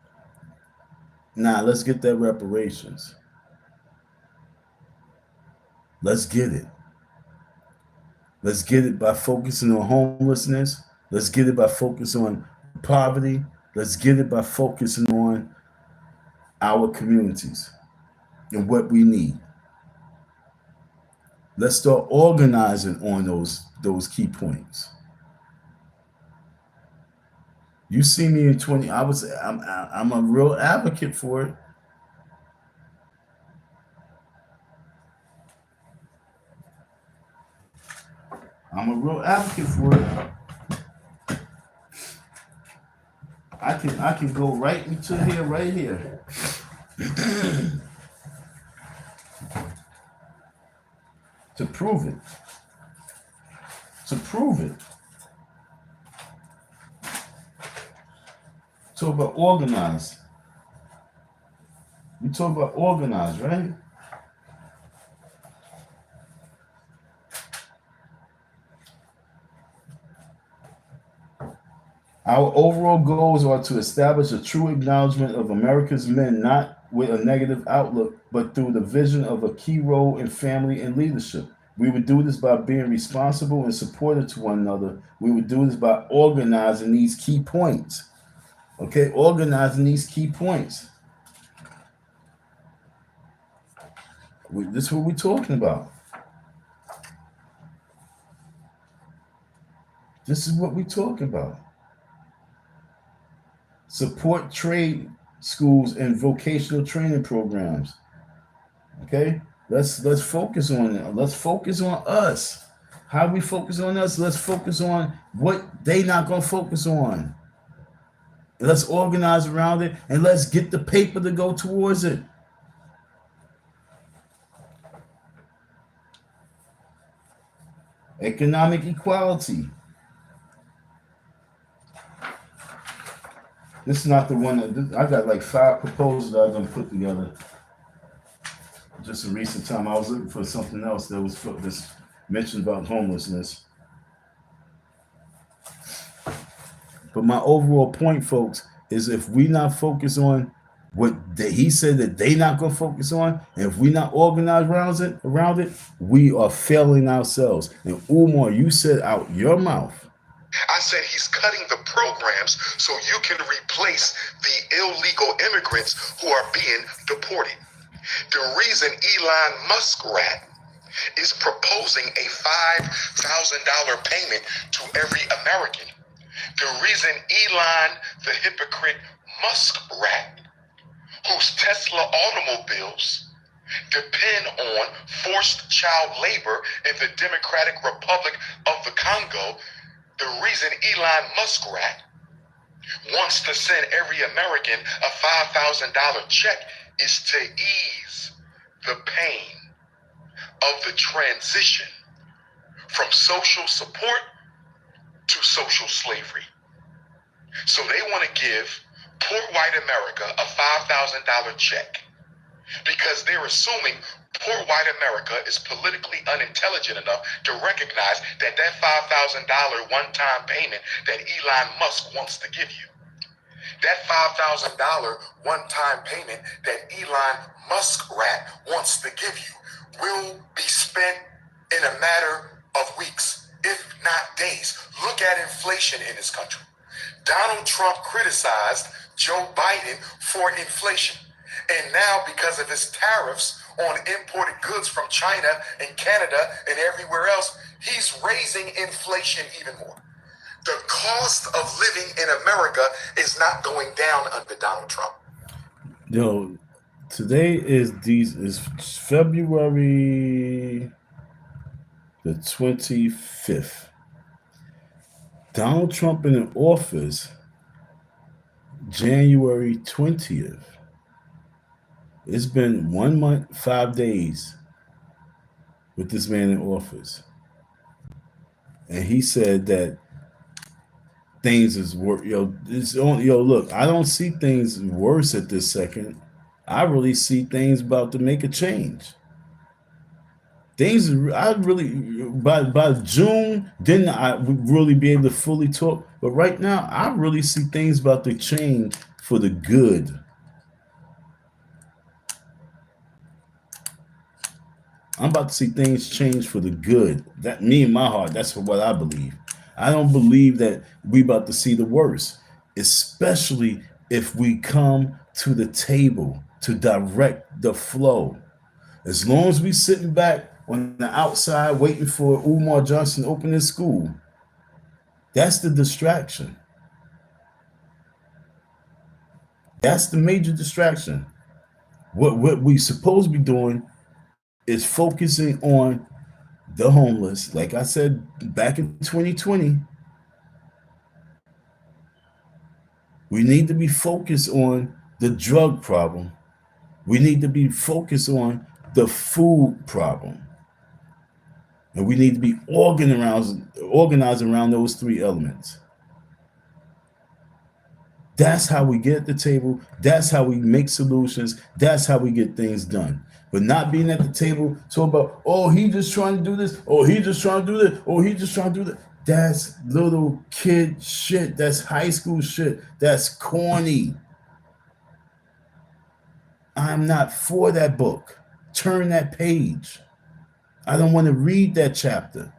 Nah, let's get that reparations. Let's get it. Let's get it by focusing on homelessness. Let's get it by focusing on poverty. Let's get it by focusing on our communities and what we need. Let's start organizing on those key points. You see me in 20. I'm a real advocate for it. I'm a real advocate for it. I can go right into here, right here. To prove it. To prove it. Talk about organized. We talk about organized, right? Our overall goals are to establish a true acknowledgement of America's men, not with a negative outlook, but through the vision of a key role in family and leadership. We would do this by being responsible and supportive to one another. We would do this by organizing these key points. Okay, organizing these key points. This is what we're talking about. This is what we're talking about. Support trade schools and vocational training programs. Okay, let's focus on it. Let's focus on us. How we focus on us? Let's focus on what they not gonna focus on. Let's organize around it and let's get the paper to go towards it. Economic equality. This is not the one that I got like 5 proposals that I'm gonna put together. Just in recent time, I was looking for something else that was this mentioned about homelessness. But my overall point, folks, is if we not focus on what he said that they not gonna focus on, and if we not organized around it, we are failing ourselves. And Umar, you said out your mouth. I said he's cutting the programs so you can replace the illegal immigrants who are being deported. The reason Elon Muskrat is proposing a $5,000 payment to every American, the reason Elon, the hypocrite Muskrat, whose Tesla automobiles depend on forced child labor in the Democratic Republic of the Congo, the reason Elon Muskrat wants to send every American a $5,000 check is to ease the pain of the transition from social support to social slavery. So they want to give poor white America a $5,000 check because they're assuming poor white America is politically unintelligent enough to recognize that $5,000 one-time payment that Elon Musk wants to give you That $5,000 one-time payment that Elon Muskrat wants to give you will be spent in a matter of weeks, if not days. Look at inflation in this country. Donald Trump criticized Joe Biden for inflation. And now, because of his tariffs on imported goods from China and Canada and everywhere else, he's raising inflation even more. The cost of living in America is not going down under Donald Trump. Yo, today is February the 25th. Donald Trump in office, January 20th. It's been 1 month, 5 days with this man in office. And he said that things is worse. Look, I don't see things worse at this second. I really see things about to make a change. Things, I really, by June, didn't I really be able to fully talk? But right now, I really see things about to change for the good. I'm about to see things change for the good. That, me in my heart, that's what I believe. I don't believe that we about to see the worst, especially if we come to the table to direct the flow. As long as we sitting back on the outside waiting for Umar Johnson to open his school, that's the distraction. That's the major distraction. What we supposed to be doing is focusing on the homeless. Like I said back in 2020, we need to be focused on the drug problem. We need to be focused on the food problem. And we need to be organized around those three elements. That's how we get at the table. That's how we make solutions. That's how we get things done. But not being at the table talking about, oh, he just trying to do this. Oh, he just trying to do this. Oh, he just trying to do that. That's little kid shit. That's high school shit. That's corny. I'm not for that book. Turn that page. I don't want to read that chapter.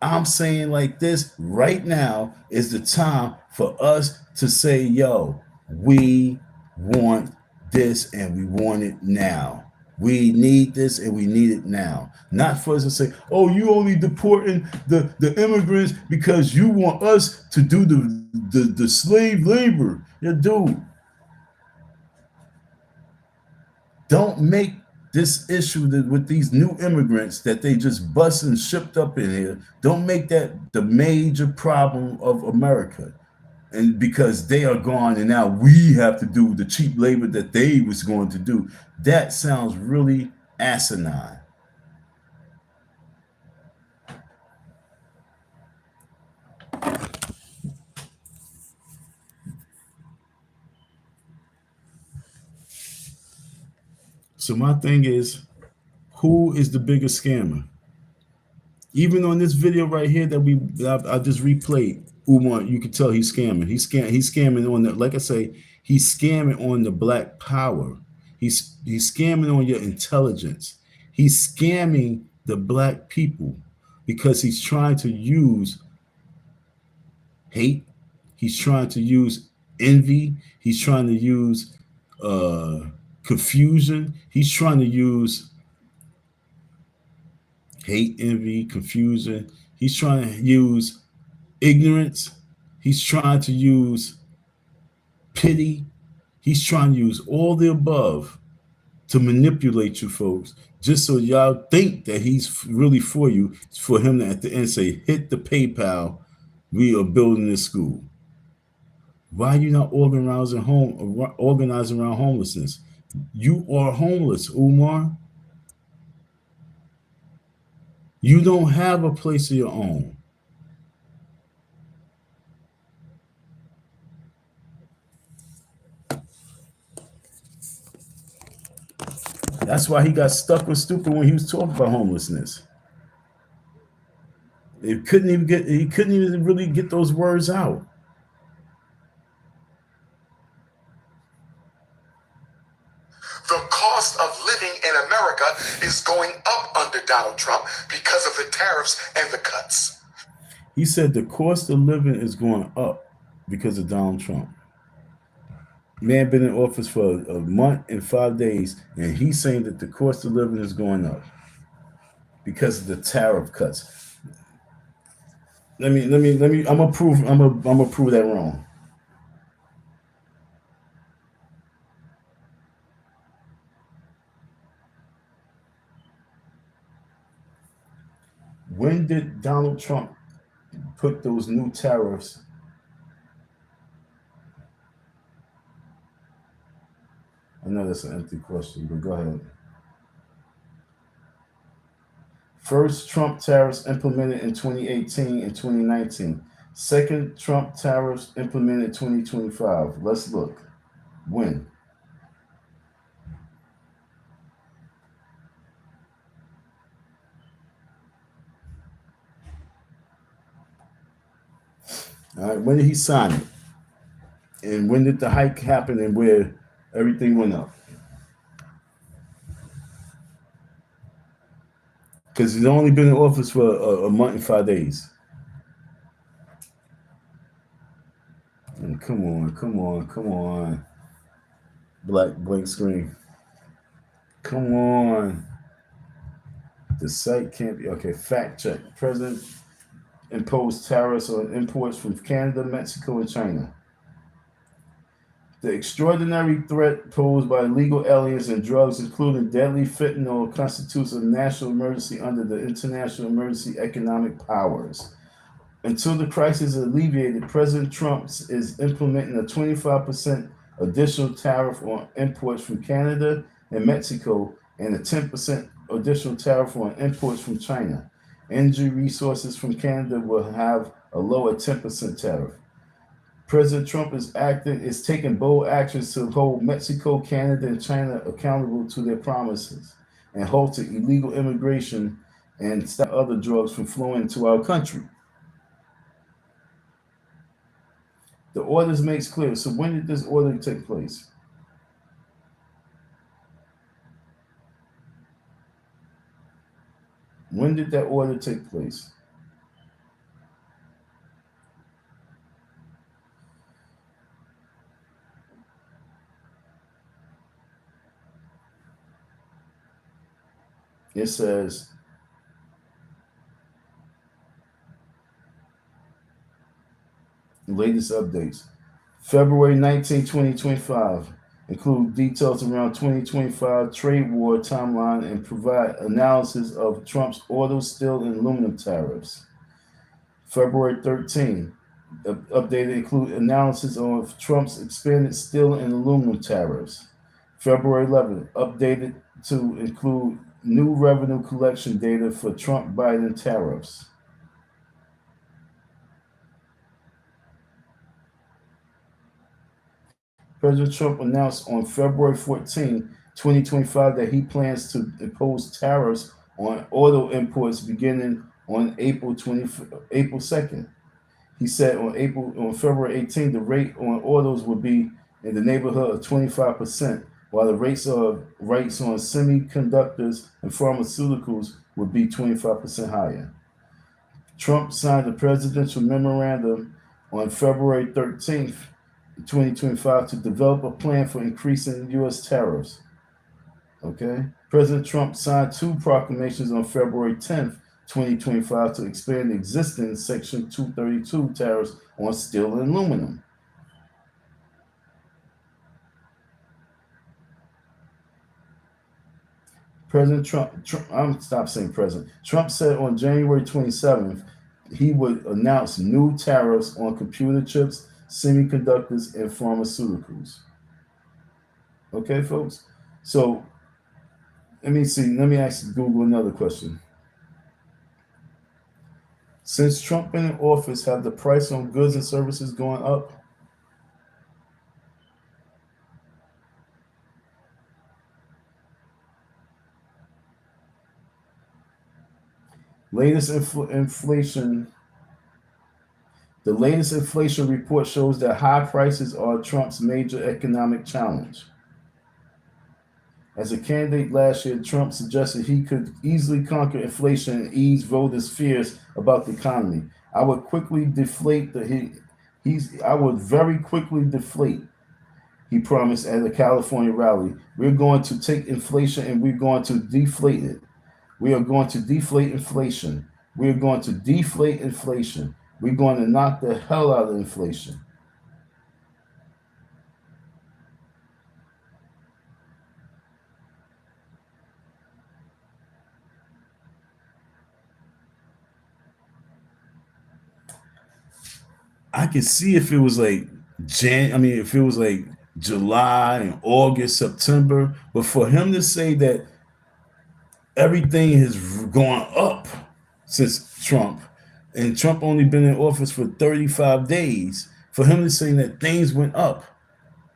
I'm saying like this, right now is the time for us to say, yo, we want this and we want it now. We need this and we need it now. Not for us to say, oh, you only deporting the immigrants because you want us to do the slave labor. Yeah, dude. Don't make this issue with these new immigrants that they just bust and shipped up in here, don't make that the major problem of America. And because they are gone and now we have to do the cheap labor that they was going to do. That sounds really asinine. So my thing is, who is the biggest scammer? Even on this video right here that I just replayed, Umar, you can tell he's scamming. He's scamming on the, like I say, he's scamming on the black power. He's scamming on your intelligence. He's scamming the black people because he's trying to use hate. He's trying to use envy. He's trying to use confusion. He's trying to use hate, envy, confusion. He's trying to use ignorance. He's trying to use pity. He's trying to use all the above to manipulate you folks, just so y'all think that he's really for you, for him to at the end say, hit the PayPal, we are building this school. Why are you not organizing around homelessness? You are homeless, Umar. You don't have a place of your own. That's why he got stuck with stupid when he was talking about homelessness. He couldn't even really get those words out. America is going up under Donald Trump because of the tariffs and the cuts. He said the cost of living is going up because of Donald Trump. Man been in office for a month and 5 days, and he's saying that the cost of living is going up because of the tariff cuts. Let me. I'm gonna prove that wrong. When did Donald Trump put those new tariffs? I know that's an empty question, but go ahead. First Trump tariffs implemented in 2018 and 2019. Second Trump tariffs implemented 2025. Let's look. When? All right, when did he sign it? And when did the hike happen and where everything went up? Because he's only been in office for a month and 5 days. And come on. Black blank screen. Come on. The site can't be okay. Fact check. President imposed tariffs on imports from Canada, Mexico, and China. The extraordinary threat posed by illegal aliens and drugs, including deadly fentanyl, constitutes a national emergency under the International Emergency Economic Powers. Until the crisis is alleviated, President Trump is implementing a 25% additional tariff on imports from Canada and Mexico and a 10% additional tariff on imports from China. Energy resources from Canada will have a lower 10% tariff. President Trump is taking bold actions to hold Mexico, Canada, and China accountable to their promises and halting illegal immigration and stop other drugs from flowing into our country. The orders makes clear. So when did this order take place? When did that order take place? It says latest updates. February 19, 2025. Include details around 2025 trade war timeline and provide analysis of Trump's auto, steel, and aluminum tariffs. February 13, updated include analysis of Trump's expanded steel and aluminum tariffs. February 11, updated to include new revenue collection data for Trump-Biden tariffs. President Trump announced on February 14, 2025 that he plans to impose tariffs on auto imports beginning on April 2nd. He said on February 18, the rate on autos would be in the neighborhood of 25%, while the rates on semiconductors and pharmaceuticals would be 25% higher. Trump signed a presidential memorandum on February 13th, 2025 to develop a plan for increasing U.S. tariffs. Okay. President Trump signed two proclamations on February 10th, 2025 to expand existing Section 232 tariffs on steel and aluminum. President Trump, I'm stop saying president. Trump said on January 27th, he would announce new tariffs on computer chips, semiconductors, and pharmaceuticals. Okay, folks? So let me ask Google another question. Since Trump been in office, have the price on goods and services gone up? Latest inflation. The latest inflation report shows that high prices are Trump's major economic challenge. As a candidate last year, Trump suggested he could easily conquer inflation and ease voters' fears about the economy. I would quickly deflate the I would very quickly deflate, he promised at a California rally. We're going to take inflation and we're going to deflate it. We are going to deflate inflation. We're going to deflate inflation. We're going to knock the hell out of inflation. I could see if it was like if it was like July and August, September, but for him to say that everything has gone up since Trump, and Trump only been in office for 35 days, for him to say that things went up,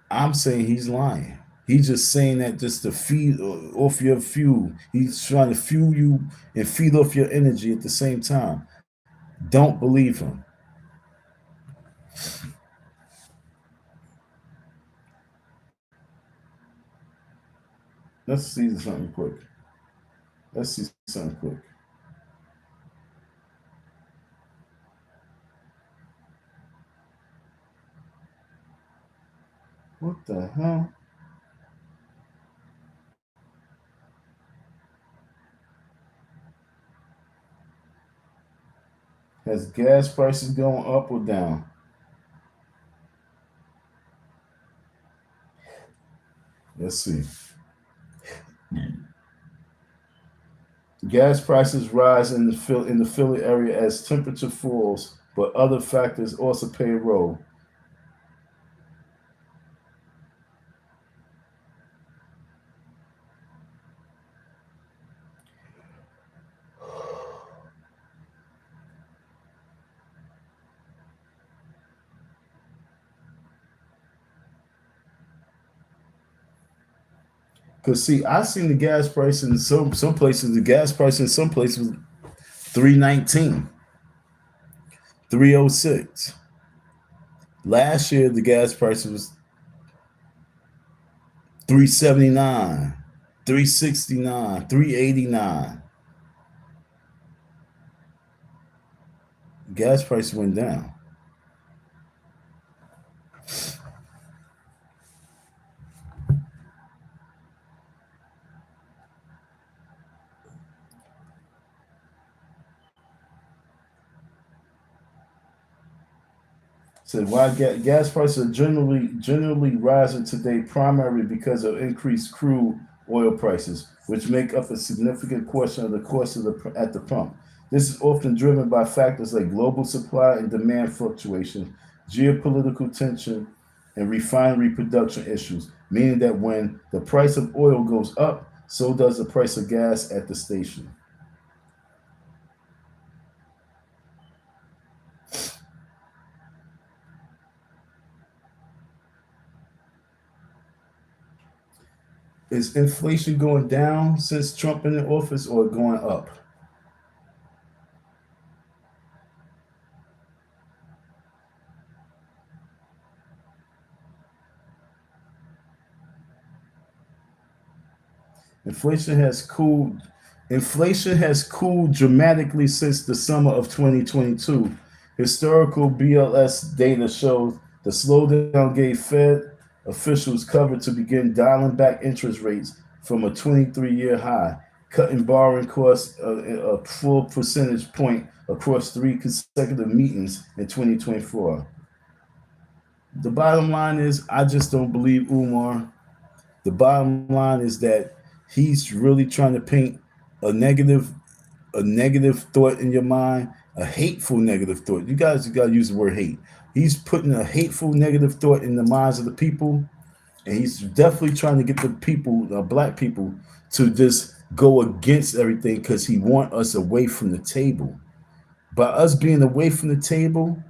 I'm saying he's lying. He's just saying that just to feed off your fuel. He's trying to fuel you and feed off your energy at the same time. Don't believe him. Let's see something quick. Let's see something quick. What the hell? Has gas prices going up or down? Let's see. Gas prices rise in the Philly area as temperature falls, but other factors also play a role. Cause see, I seen the gas price in some places. The gas price in some places was 319, 306. Last year the gas price was 379, 369, 389. Gas price went down. Said why gas prices are generally rising today primarily because of increased crude oil prices, which make up a significant portion of the cost at the pump. This is often driven by factors like global supply and demand fluctuation, geopolitical tension, and refinery production issues, meaning that when the price of oil goes up, so does the price of gas at the station. Is inflation going down since Trump in the office or going up? Inflation has cooled. Inflation has cooled dramatically since the summer of 2022. Historical BLS data shows the slowdown gave Fed officials cover to begin dialing back interest rates from a 23-year high, cutting borrowing costs a full percentage point across 3 consecutive meetings in 2024. The bottom line is, I just don't believe Umar. The bottom line is that he's really trying to paint a negative thought in your mind, a hateful negative thought. You got to use the word hate. He's putting a hateful negative thought in the minds of the people, and he's definitely trying to get the people, black people, to just go against everything because he wants us away from the table. By us being away from the table,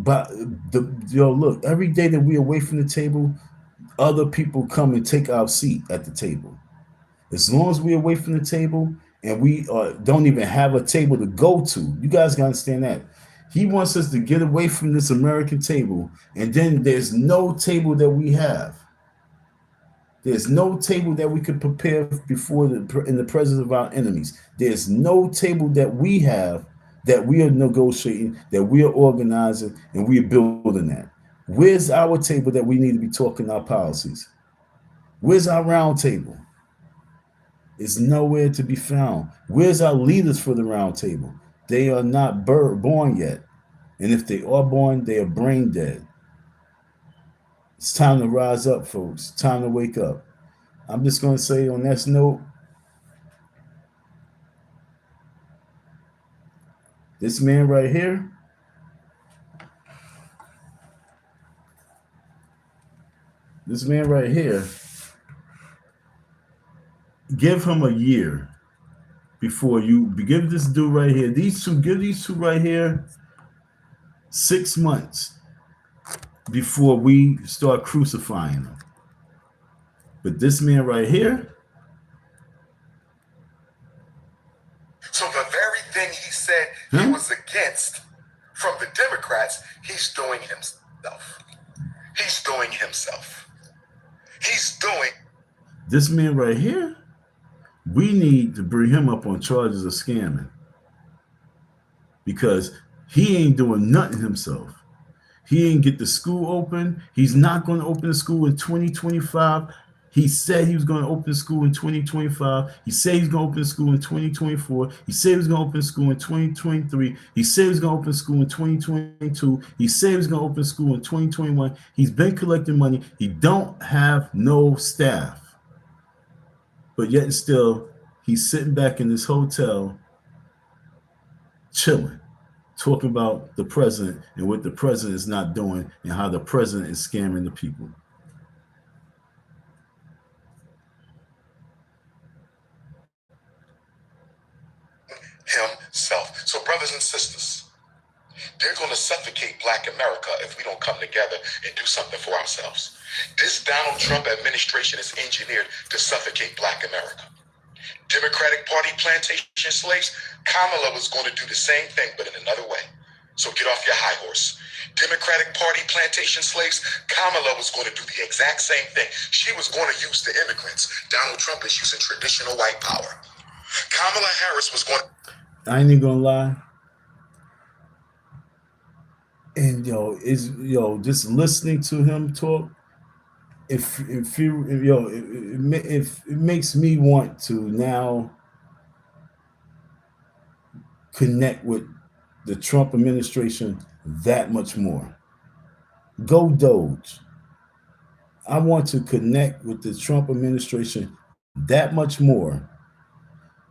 look, every day that we're away from the table, other people come and take our seat at the table. As long as we're away from the table and we don't even have a table to go to, you guys gotta understand that. He wants us to get away from this American table, and then there's no table that we have. There's no table that we could prepare before in the presence of our enemies. There's no table that we have that we are negotiating, that we are organizing, and we are building that. Where's our table that we need to be talking our policies? Where's our round table? It's nowhere to be found. Where's our leaders for the round table? They are not born yet. And if they are born, they are brain dead. It's time to rise up, folks. It's time to wake up. I'm just going to say on that note, this man right here, give him a year before you give this dude right here. Give these two right here 6 months before we start crucifying them. But this man right here. So the very thing he said he was against from the Democrats, he's doing himself. He's doing himself. He's doing. This man right here, we need to bring him up on charges of scamming because he ain't doing nothing himself. He ain't get the school open. He's not going to open the school in 2025. He said he was going to open the school in 2025. He said he's going to open the school in 2024. He said he was going to open the school in 2023. He said he was going to open the school in 2022. He said he was going to open the school in 2021. He's been collecting money. He don't have no staff. But yet and still, he's sitting back in this hotel, chilling, talking about the president and what the president is not doing and how the president is scamming the people. Himself. So brothers and sisters, they're going to suffocate Black America if we don't come together and do something for ourselves. This Donald Trump administration is engineered to suffocate Black America. Democratic Party plantation slaves, Kamala was going to do the same thing, but in another way. So get off your high horse. Democratic Party plantation slaves, Kamala was going to do the exact same thing. She was going to use the immigrants. Donald Trump is using traditional white power. Kamala Harris was going to... I ain't even gonna lie. And just listening to him talk, it makes me want to now connect with the Trump administration that much more. Go Doge. I want to connect with the Trump administration that much more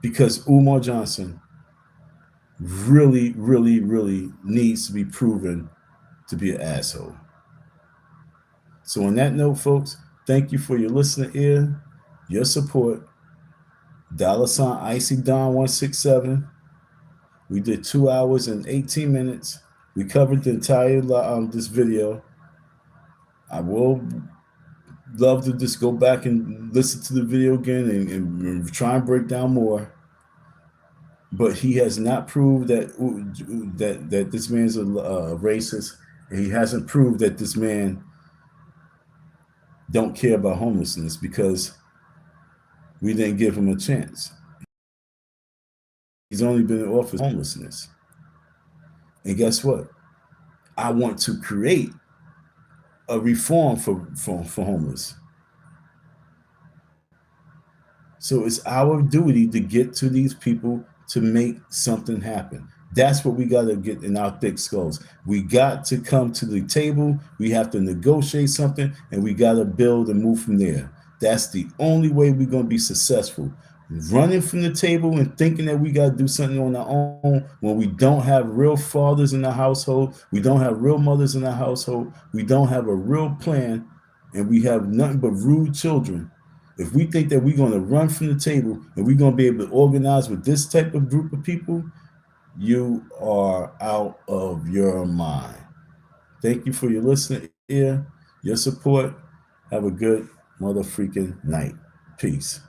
because Umar Johnson really, really, really needs to be proven to be an asshole. So on that note, folks, thank you for your listening ear, your support. $Icy Don 167. We did 2 hours and 18 minutes. We covered the entire this video. I will love to just go back and listen to the video again and try and break down more. But he has not proved that this man's a racist, and he hasn't proved that this man don't care about homelessness because we didn't give him a chance. He's only been in office for homelessness. And guess what? I want to create a reform for homeless. So it's our duty to get to these people to make something happen. That's what we got to get in our thick skulls. We got to come to the table. We have to negotiate something, and we got to build and move from there. That's the only way we're going to be successful. Running from the table and thinking that we got to do something on our own when we don't have real fathers in the household, we don't have real mothers in the household, we don't have a real plan, and we have nothing but rude children. If we think that we're going to run from the table and we're going to be able to organize with this type of group of people, you are out of your mind. Thank you for your listening ear, your support. Have a good mother freaking night. Peace.